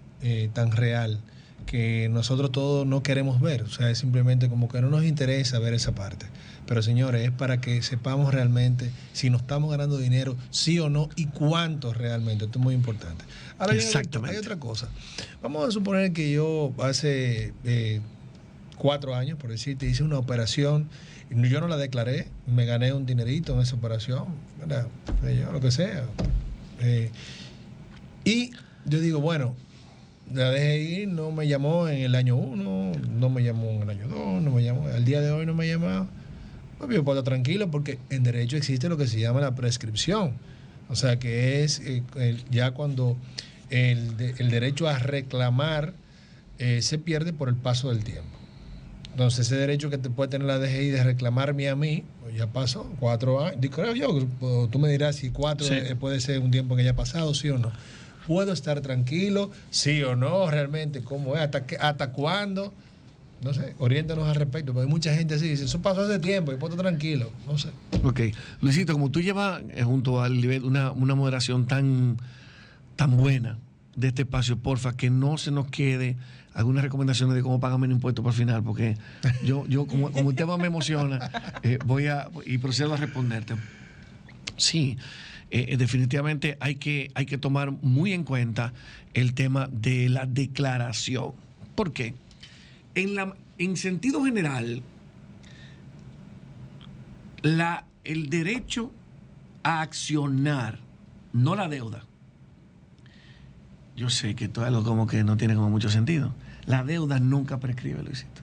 tan real que nosotros todos no queremos ver. O sea, es simplemente como que no nos interesa ver esa parte. Pero señores, es para que sepamos realmente si nos estamos ganando dinero, sí o no, y cuánto realmente. Esto es muy importante. Ahora exactamente. Hay otra cosa. Vamos a suponer que yo hace 4 años, por decirte, hice una operación, yo no la declaré, me gané un dinerito en esa operación, ¿verdad? Yo, lo que sea. Y yo digo, bueno, la DGI no me llamó en el año 1, no me llamó en el año 2, no me llamó, al día de hoy no me ha llamado. Pues yo puedo estar tranquilo porque en derecho existe lo que se llama la prescripción. O sea, que es ya cuando el derecho a reclamar se pierde por el paso del tiempo. Entonces, ese derecho que te puede tener la DGI de reclamarme a mí, pues ya pasó 4 años. Creo yo, tú me dirás si 4 sí. Puede ser un tiempo que haya pasado, sí o no. ¿Puedo estar tranquilo? ¿Sí o no? ¿Realmente cómo es? ¿Hasta cuándo? No sé, oriéntanos al respecto, porque hay mucha gente así dice, eso pasó hace tiempo, y puedo estar tranquilo, no sé. Ok. Luisito, como tú llevas junto al nivel una moderación tan buena de este espacio, porfa, que no se nos quede algunas recomendaciones de cómo pagar menos impuestos por el final, porque yo como el tema me emociona, voy a procedo a responderte. Sí, definitivamente hay que tomar muy en cuenta el tema de la declaración. ¿Por qué? En sentido general, el derecho a accionar, no la deuda. Yo sé que todo algo como que no tiene como mucho sentido. La deuda nunca prescribe, Luisito.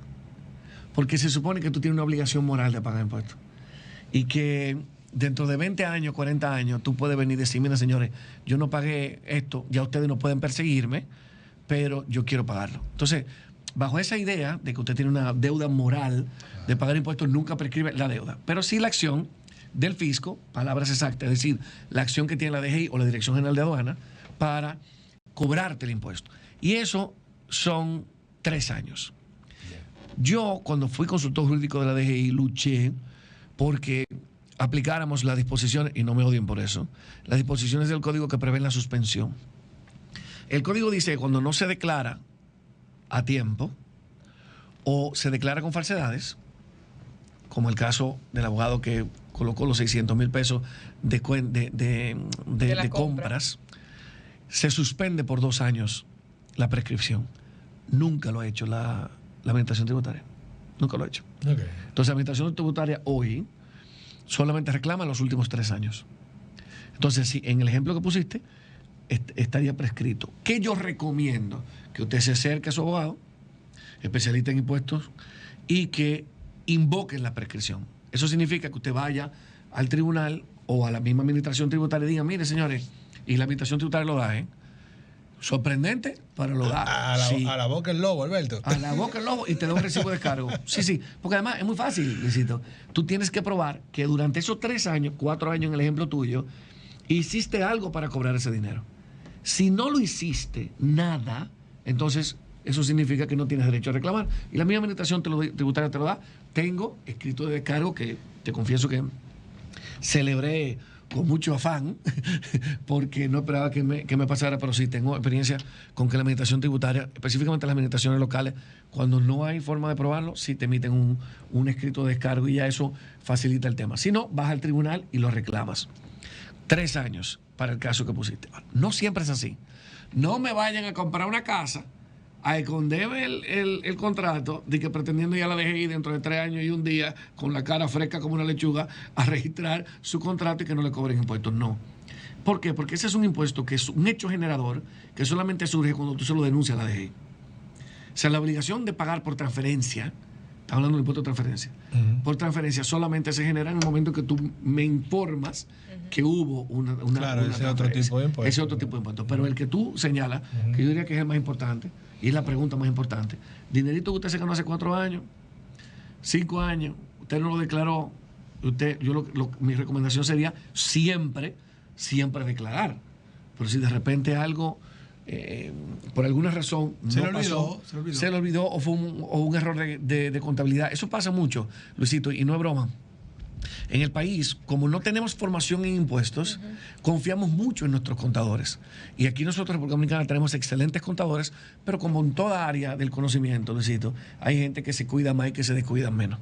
Porque se supone que tú tienes una obligación moral de pagar impuestos. Y que dentro de 20 años, 40 años, tú puedes venir y decir, mira, señores, yo no pagué esto, ya ustedes no pueden perseguirme, pero yo quiero pagarlo. Entonces, bajo esa idea de que usted tiene una deuda moral de pagar impuestos, nunca prescribe la deuda. Pero sí la acción del fisco, palabras exactas, es decir, la acción que tiene la DGI o la Dirección General de Aduana para cobrarte el impuesto. Y eso son 3 años. Yo, cuando fui consultor jurídico de la DGI, luché porque aplicáramos las disposiciones, y no me odien por eso, las disposiciones del código que prevén la suspensión. El código dice que cuando no se declara a tiempo o se declara con falsedades, como el caso del abogado que colocó los 600,000 pesos de compras, se suspende por 2 años la prescripción. Nunca lo ha hecho la administración tributaria. Nunca lo ha hecho. Okay. Entonces, la administración tributaria hoy solamente reclama los últimos 3 años. Entonces, si en el ejemplo que pusiste, estaría prescrito. ¿Qué yo recomiendo? Que usted se acerque a su abogado, especialista en impuestos, y que invoquen la prescripción. Eso significa que usted vaya al tribunal o a la misma administración tributaria y diga, mire, señores, y la administración tributaria lo da, sorprendente, pero lo da. A la boca el lobo, Alberto. A la boca el lobo y te da un recibo de cargo. Sí, porque además es muy fácil, Luisito. Tú tienes que probar que durante esos 3 años, 4 años en el ejemplo tuyo, hiciste algo para cobrar ese dinero. Si no lo hiciste, nada, entonces eso significa que no tienes derecho a reclamar. Y la misma administración tributaria te lo da. Tengo escrito de descargo que te confieso que celebré con mucho afán, porque no esperaba que me pasara, pero sí tengo experiencia con que la administración tributaria, específicamente las administraciones locales, cuando no hay forma de probarlo, sí te emiten un escrito de descargo y ya eso facilita el tema. Si no, vas al tribunal y lo reclamas. 3 años para el caso que pusiste. No siempre es así. No me vayan a comprar una casa, a esconderme el contrato de que pretendiendo ya la DGI dentro de 3 años y 1 día con la cara fresca como una lechuga a registrar su contrato y que no le cobren impuestos. No. ¿Por qué? Porque ese es un impuesto que es un hecho generador que solamente surge cuando tú se lo denuncias a la DGI. O sea, la obligación de pagar por transferencia, estamos hablando del impuesto de transferencia, por transferencia solamente se genera en el momento que tú me informas que hubo una ese otro tipo de impuesto. Ese otro tipo de impuesto. Pero el que tú señalas, que yo diría que es el más importante, y es la pregunta más importante. Dinerito que usted se ganó hace 4 años, 5 años, usted no lo declaró, mi recomendación sería siempre declarar. Pero si de repente algo, por alguna razón, se le olvidó o fue un error de contabilidad, eso pasa mucho, Luisito, y no es broma. En el país, como no tenemos formación en impuestos, confiamos mucho en nuestros contadores. Y aquí nosotros en República Dominicana tenemos excelentes contadores, pero como en toda área del conocimiento, Luisito, hay gente que se cuida más y que se descuida menos.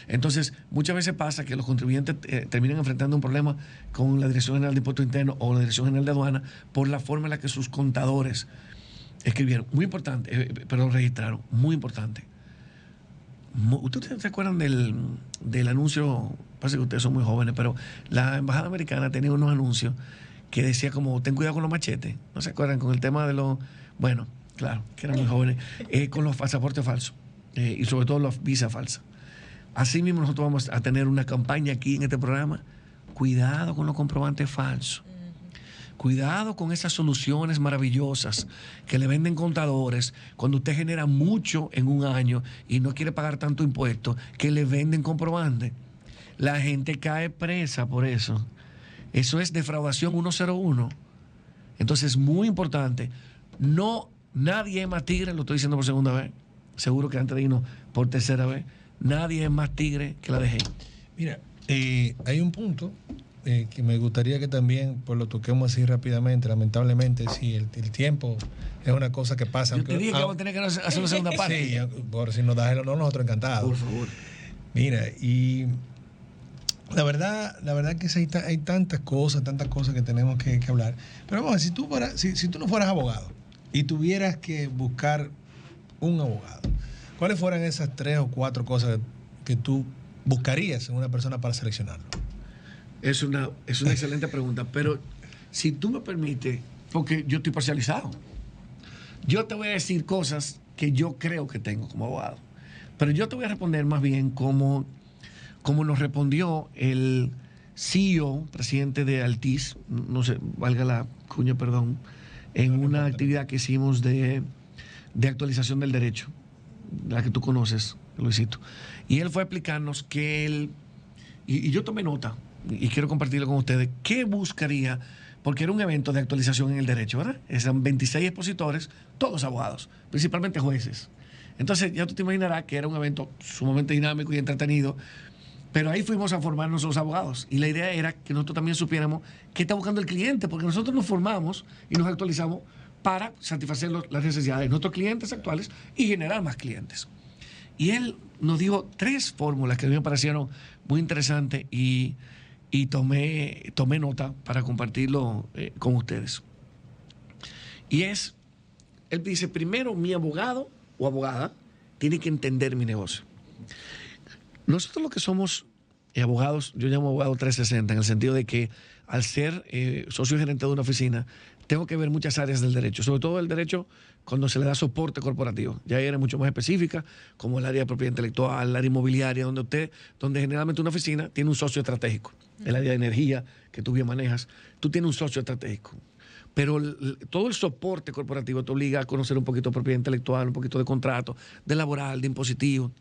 Entonces, muchas veces pasa que los contribuyentes terminan enfrentando un problema con la Dirección General de Impuestos Internos o la Dirección General de Aduana por la forma en la que sus contadores escribieron. Muy importante, pero registraron, muy importante. ¿Ustedes se acuerdan del anuncio? Parece que ustedes son muy jóvenes, pero la embajada americana tenía unos anuncios que decía como, ten cuidado con los machetes. ¿No se acuerdan? Con el tema de los... Bueno, claro, que eran muy jóvenes. Con los pasaportes falsos y sobre todo las visas falsas. Así mismo nosotros vamos a tener una campaña aquí en este programa. Cuidado con los comprobantes falsos. Cuidado con esas soluciones maravillosas que le venden contadores cuando usted genera mucho en un año y no quiere pagar tanto impuesto, que le venden comprobantes. La gente cae presa por eso. Eso es defraudación 101. Entonces, muy importante. Nadie es más tigre, lo estoy diciendo por segunda vez. Seguro que antes de irnos por tercera vez. Nadie es más tigre que la DGI. Mira, hay un punto que me gustaría que también pues, lo toquemos así rápidamente. Lamentablemente, sí, el tiempo es una cosa que pasa. Yo te dije que vamos a tener que hacer una segunda parte. Sí, por si nos das el honor, nosotros encantados. Por favor. Mira, y la verdad que sí, hay tantas cosas que tenemos que hablar. Pero vamos a ver, si tú no fueras abogado y tuvieras que buscar un abogado, ¿cuáles fueran esas 3 o 4 cosas que tú buscarías en una persona para seleccionarlo? Es una excelente pregunta, pero si tú me permites, porque yo estoy parcializado, yo te voy a decir cosas que yo creo que tengo como abogado, pero yo te voy a responder más bien como nos respondió el CEO, presidente de Altiz, no sé, valga la cuña, perdón, en una actividad que hicimos de actualización del derecho, la que tú conoces, Luisito. Y él fue a explicarnos que él, y yo tomé nota, y quiero compartirlo con ustedes, ¿qué buscaría? Porque era un evento de actualización en el derecho, ¿verdad? Eran 26 expositores, todos abogados, principalmente jueces. Entonces, ya tú te imaginarás que era un evento sumamente dinámico y entretenido, pero ahí fuimos a formarnos los abogados. Y la idea era que nosotros también supiéramos qué está buscando el cliente, porque nosotros nos formamos y nos actualizamos para satisfacer las necesidades de nuestros clientes actuales y generar más clientes. Y él nos dijo 3 fórmulas que a mí me parecieron muy interesantes y tomé nota para compartirlo con ustedes. Y él dice, primero, mi abogado o abogada tiene que entender mi negocio. Nosotros los que somos abogados, yo llamo abogado 360, en el sentido de que al ser socio gerente de una oficina, tengo que ver muchas áreas del derecho, sobre todo el derecho cuando se le da soporte corporativo. Ya hay áreas mucho más específicas, como el área de propiedad intelectual, el área inmobiliaria, donde generalmente una oficina tiene un socio estratégico. El área de energía, que tú bien manejas, tú tienes un socio estratégico. Pero todo el soporte corporativo te obliga a conocer un poquito de propiedad intelectual, un poquito de contrato, de laboral, de impositivo.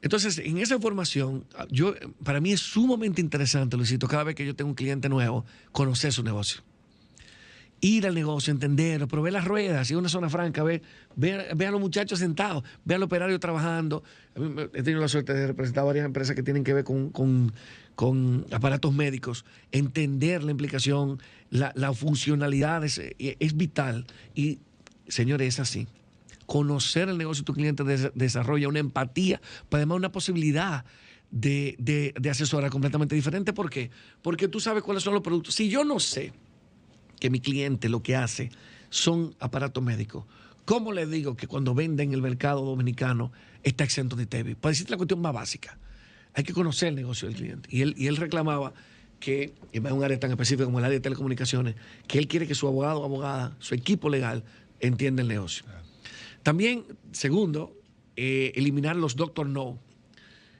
Entonces, en esa formación, para mí es sumamente interesante, Luisito, cada vez que yo tengo un cliente nuevo, conocer su negocio. Ir al negocio, entenderlo, probar las ruedas, ir a una zona franca, ver a los muchachos sentados, ver al operario trabajando. He tenido la suerte de representar varias empresas que tienen que ver con aparatos médicos. Entender la implicación, la funcionalidad es vital. Y, señores, es así. Conocer el negocio de tu cliente desarrolla una empatía, pero además una posibilidad de asesorar completamente diferente. ¿Por qué? Porque tú sabes cuáles son los productos. Si yo no sé que mi cliente lo que hace son aparatos médicos, ¿cómo le digo que cuando venda en el mercado dominicano está exento de ITEVIS? Para decirte la cuestión más básica, hay que conocer el negocio del cliente. Y él reclamaba que, en un área tan específica como el área de telecomunicaces, que él quiere que su abogado o abogada, su equipo legal, entienda el negocio. También, segundo, eliminar los doctor no.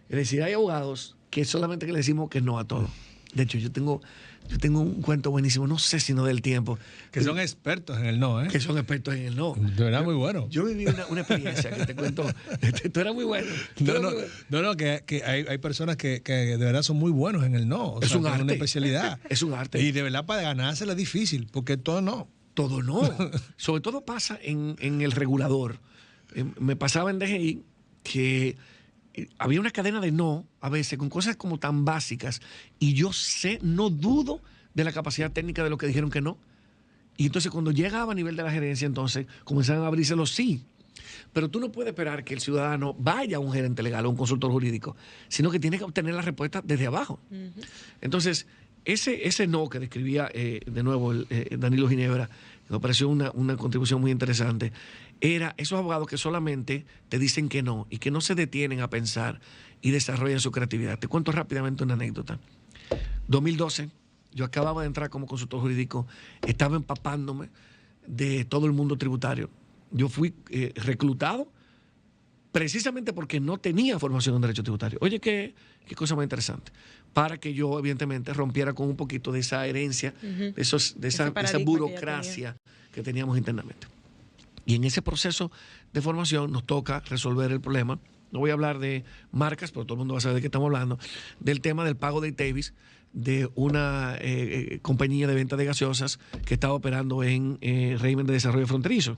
Es decir, hay abogados que solamente le decimos que no a todo. De hecho, yo tengo un cuento buenísimo, no sé si no del tiempo. Que son expertos en el no, ¿eh? Que son expertos en el no. De verdad, muy bueno. Yo viví una experiencia que te cuento. Tú eras muy bueno. No, que hay personas que de verdad son muy buenos en el no. O es sea, un arte. Una especialidad. Es un arte. Y de verdad para ganársela es difícil, porque todo no. Todo no. Sobre todo pasa en el regulador. Me pasaba en DGI que había una cadena de no, a veces, con cosas como tan básicas, y yo no dudo de la capacidad técnica de lo que dijeron que no. Y entonces cuando llegaba a nivel de la gerencia, entonces comenzaban a abrirse los sí. Pero tú no puedes esperar que el ciudadano vaya a un gerente legal o un consultor jurídico, sino que tiene que obtener la respuesta desde abajo. Uh-huh. Entonces, ese no que describía de nuevo Danilo Ginebra, me pareció una contribución muy interesante, era esos abogados que solamente te dicen que no y que no se detienen a pensar y desarrollan su creatividad. Te cuento rápidamente una anécdota. 2012, yo acababa de entrar como consultor jurídico, estaba empapándome de todo el mundo tributario. Yo fui reclutado precisamente porque no tenía formación en derecho tributario. Oye, qué cosa más interesante. Para que yo, evidentemente, rompiera con un poquito de esa herencia, uh-huh, de esa burocracia que teníamos internamente. Y en ese proceso de formación nos toca resolver el problema. No voy a hablar de marcas, pero todo el mundo va a saber de qué estamos hablando. Del tema del pago de ITEVIS de una compañía de venta de gaseosas que estaba operando en régimen de desarrollo fronterizo.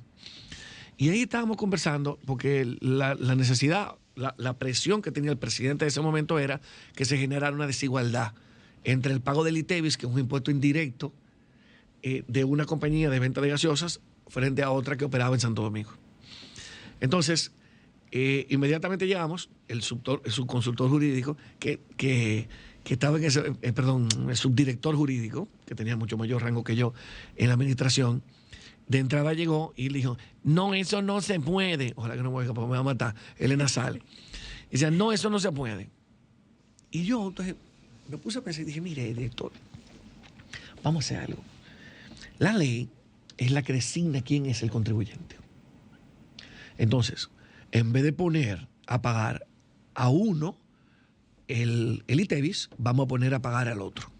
Y ahí estábamos conversando porque la necesidad, la presión que tenía el presidente de ese momento era que se generara una desigualdad entre el pago del ITEVIS, que es un impuesto indirecto, de una compañía de venta de gaseosas frente a otra que operaba en Santo Domingo. Entonces, inmediatamente llegamos, el subconsultor jurídico, que estaba en ese, el subdirector jurídico, que tenía mucho mayor rango que yo en la administración, de entrada llegó y le dijo, no, eso no se puede. Ojalá que no me oiga, porque me va a matar. Elena sale. Y decía, no, eso no se puede. Y yo, entonces, me puse a pensar y dije, mire, director, vamos a hacer algo. La ley es la que designa quién es el contribuyente. Entonces, en vez de poner a pagar a uno el ITEVIS, vamos a poner a pagar al otro.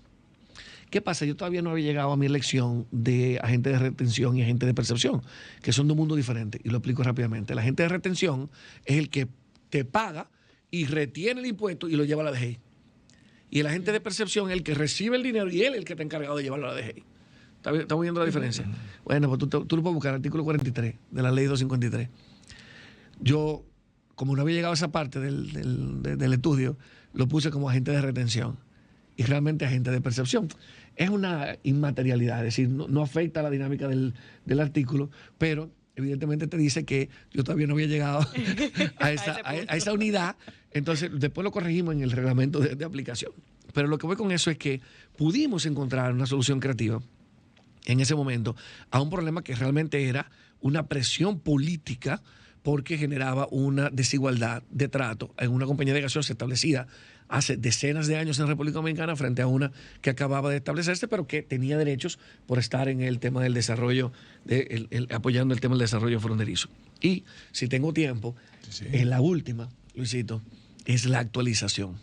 ¿Qué pasa? Yo todavía no había llegado a mi elección de agente de retención y agente de percepción, que son dos mundos diferentes, y lo explico rápidamente. El agente de retención es el que te paga y retiene el impuesto y lo lleva a la DGI. Y el agente de percepción es el que recibe el dinero y él es el que está encargado de llevarlo a la DGI. ¿Estamos viendo la diferencia? Bueno, pues tú lo puedes buscar, artículo 43 de la ley 253. yo, como no había llegado a esa parte del estudio, lo puse como agente de retención y realmente agente de percepción. Es una inmaterialidad, es decir, no afecta a la dinámica del artículo, pero evidentemente te dice que yo todavía no había llegado a esa unidad, entonces después lo corregimos en el reglamento de aplicación. Pero lo que voy con eso es que pudimos encontrar una solución creativa en ese momento a un problema que realmente era una presión política porque generaba una desigualdad de trato en una compañía de gaseosa establecida hace decenas de años en República Dominicana frente a una que acababa de establecerse, pero que tenía derechos por estar en el tema del desarrollo, apoyando el tema del desarrollo fronterizo. Y si tengo tiempo, en la última, Luisito, es la actualización.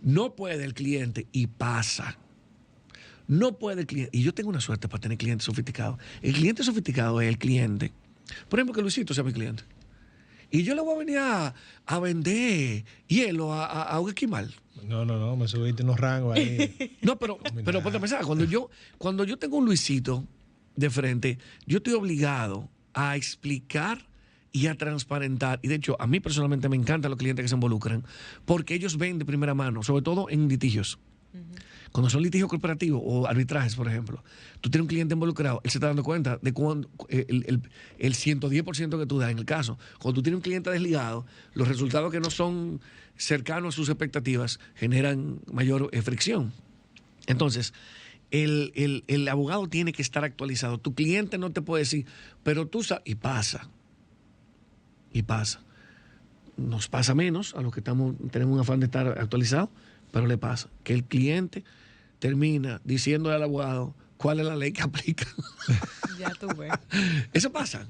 No puede el cliente, y pasa. No puede el cliente, y yo tengo una suerte para tener clientes sofisticados. El cliente sofisticado es el cliente. Por ejemplo, que Luisito sea mi cliente. Y yo le voy a venir a vender hielo a un esquimal. No, me subiste unos rangos ahí. No, pero ponte a pensar, cuando yo tengo un Luisito de frente, yo estoy obligado a explicar y a transparentar. Y de hecho, a mí personalmente me encantan los clientes que se involucran, porque ellos ven de primera mano, sobre todo en litigios. Cuando son litigios corporativos o arbitrajes, por ejemplo, tú tienes un cliente involucrado, él se está dando cuenta de cuando el 110% que tú das en el caso. Cuando tú tienes un cliente desligado, los resultados que no son cercanos a sus expectativas generan mayor fricción. Entonces, el abogado tiene que estar actualizado. Tu cliente no te puede decir, pero tú sabes, y pasa. Nos pasa menos a los que tenemos un afán de estar actualizados, pero le pasa que el cliente termina diciéndole al abogado cuál es la ley que aplica. Ya tú ves. Eso pasa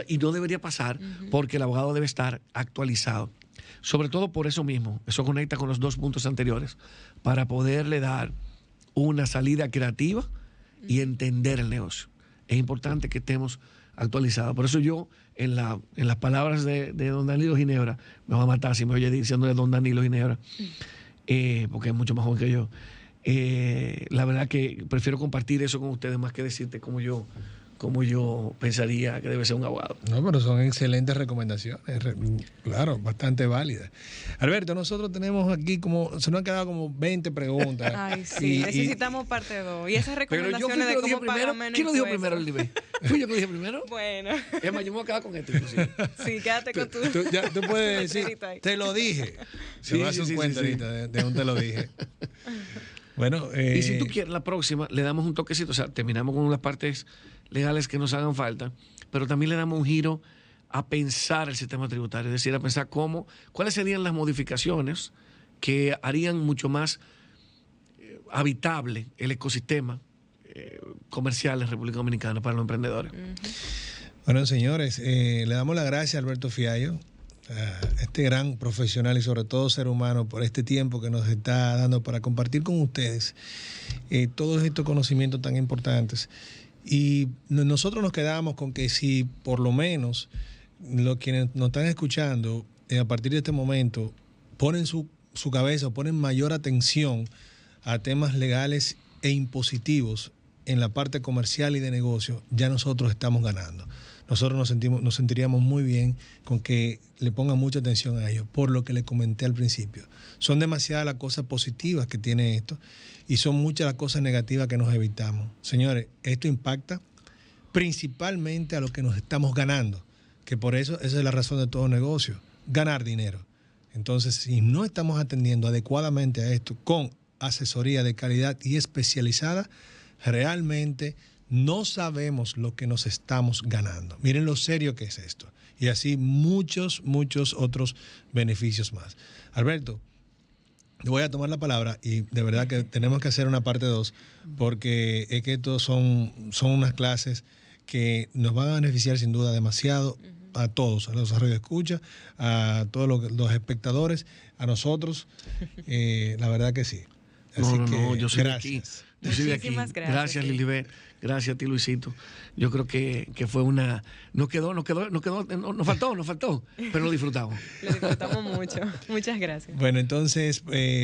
y no debería pasar porque el abogado debe estar actualizado. Sobre todo por eso mismo, eso conecta con los 2 puntos anteriores, para poderle dar una salida creativa y entender el negocio. Es importante que estemos actualizados. Por eso yo, en las palabras de don Danilo Ginebra, me va a matar si me oye diciéndole don Danilo Ginebra, porque es mucho más joven que yo. La verdad que prefiero compartir eso con ustedes más que decirte cómo yo pensaría que debe ser un abogado. No, pero son excelentes recomendaciones, claro, bastante válidas. Alberto, nosotros tenemos aquí se nos han quedado como 20 preguntas. Ay, sí, necesitamos parte 2. Y esas recomendaciones de cómo pagar menos. ¿Quién lo dijo primero, el nivel? ¿Fui yo que lo dije primero? Bueno. Es más, yo me voy a quedar con esto, inclusive. Sí, quédate con tu... Tú puedes decir, te lo dije. Se va a hacer un cuento ahorita de un te lo dije. Bueno, y si tú quieres, la próxima le damos un toquecito, o sea, terminamos con las partes legales que nos hagan falta, pero también le damos un giro a pensar el sistema tributario, es decir, a pensar cuáles serían las modificaciones que harían mucho más habitable el ecosistema comercial en República Dominicana para los emprendedores. Bueno, señores, le damos las gracias a Alberto Fiallo, a este gran profesional y sobre todo ser humano, por este tiempo que nos está dando para compartir con ustedes todos estos conocimientos tan importantes. Y nosotros nos quedamos con que si por lo menos quienes nos están escuchando a partir de este momento ponen su cabeza, ponen mayor atención a temas legales e impositivos en la parte comercial y de negocio, ya nosotros estamos ganando. Nosotros nos sentiríamos muy bien con que le pongan mucha atención a ello, por lo que le comenté al principio. Son demasiadas las cosas positivas que tiene esto y son muchas las cosas negativas que nos evitamos. Señores, esto impacta principalmente a lo que nos estamos ganando, que por eso esa es la razón de todo negocio, ganar dinero. Entonces, si no estamos atendiendo adecuadamente a esto con asesoría de calidad y especializada, realmente no sabemos lo que nos estamos ganando. Miren lo serio que es esto. Y así muchos otros beneficios más. Alberto, te voy a tomar la palabra y de verdad que tenemos que hacer una parte 2 porque es que estos son unas clases que nos van a beneficiar sin duda demasiado a todos, a los radioescuchas, a todos los espectadores, a nosotros. La verdad que sí. Así yo soy gracias. De aquí. Yo soy de aquí. Gracias, Lilibet. Gracias a ti, Luisito. Yo creo que fue una... Nos faltó, pero lo disfrutamos. Lo disfrutamos mucho. Muchas gracias. Bueno, entonces,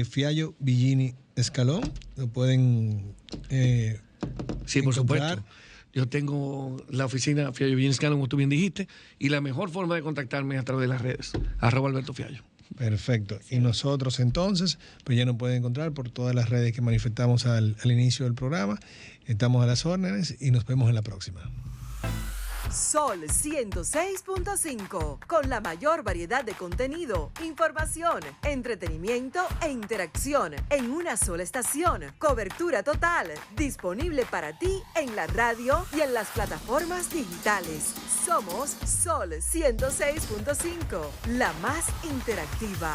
Fiallo Villini Escalón, lo pueden sí, por encontrar. supuesto. Yo tengo la oficina Fiallo Villinscano, como tú bien dijiste, y la mejor forma de contactarme es a través de las redes, @AlbertoFiallo. Perfecto. Y nosotros entonces, pues ya nos pueden encontrar por todas las redes que manifestamos al inicio del programa. Estamos a las órdenes y nos vemos en la próxima. Sol 106.5, con la mayor variedad de contenido, información, entretenimiento e interacción en una sola estación. Cobertura total, disponible para ti en la radio y en las plataformas digitales. Somos Sol 106.5, la más interactiva.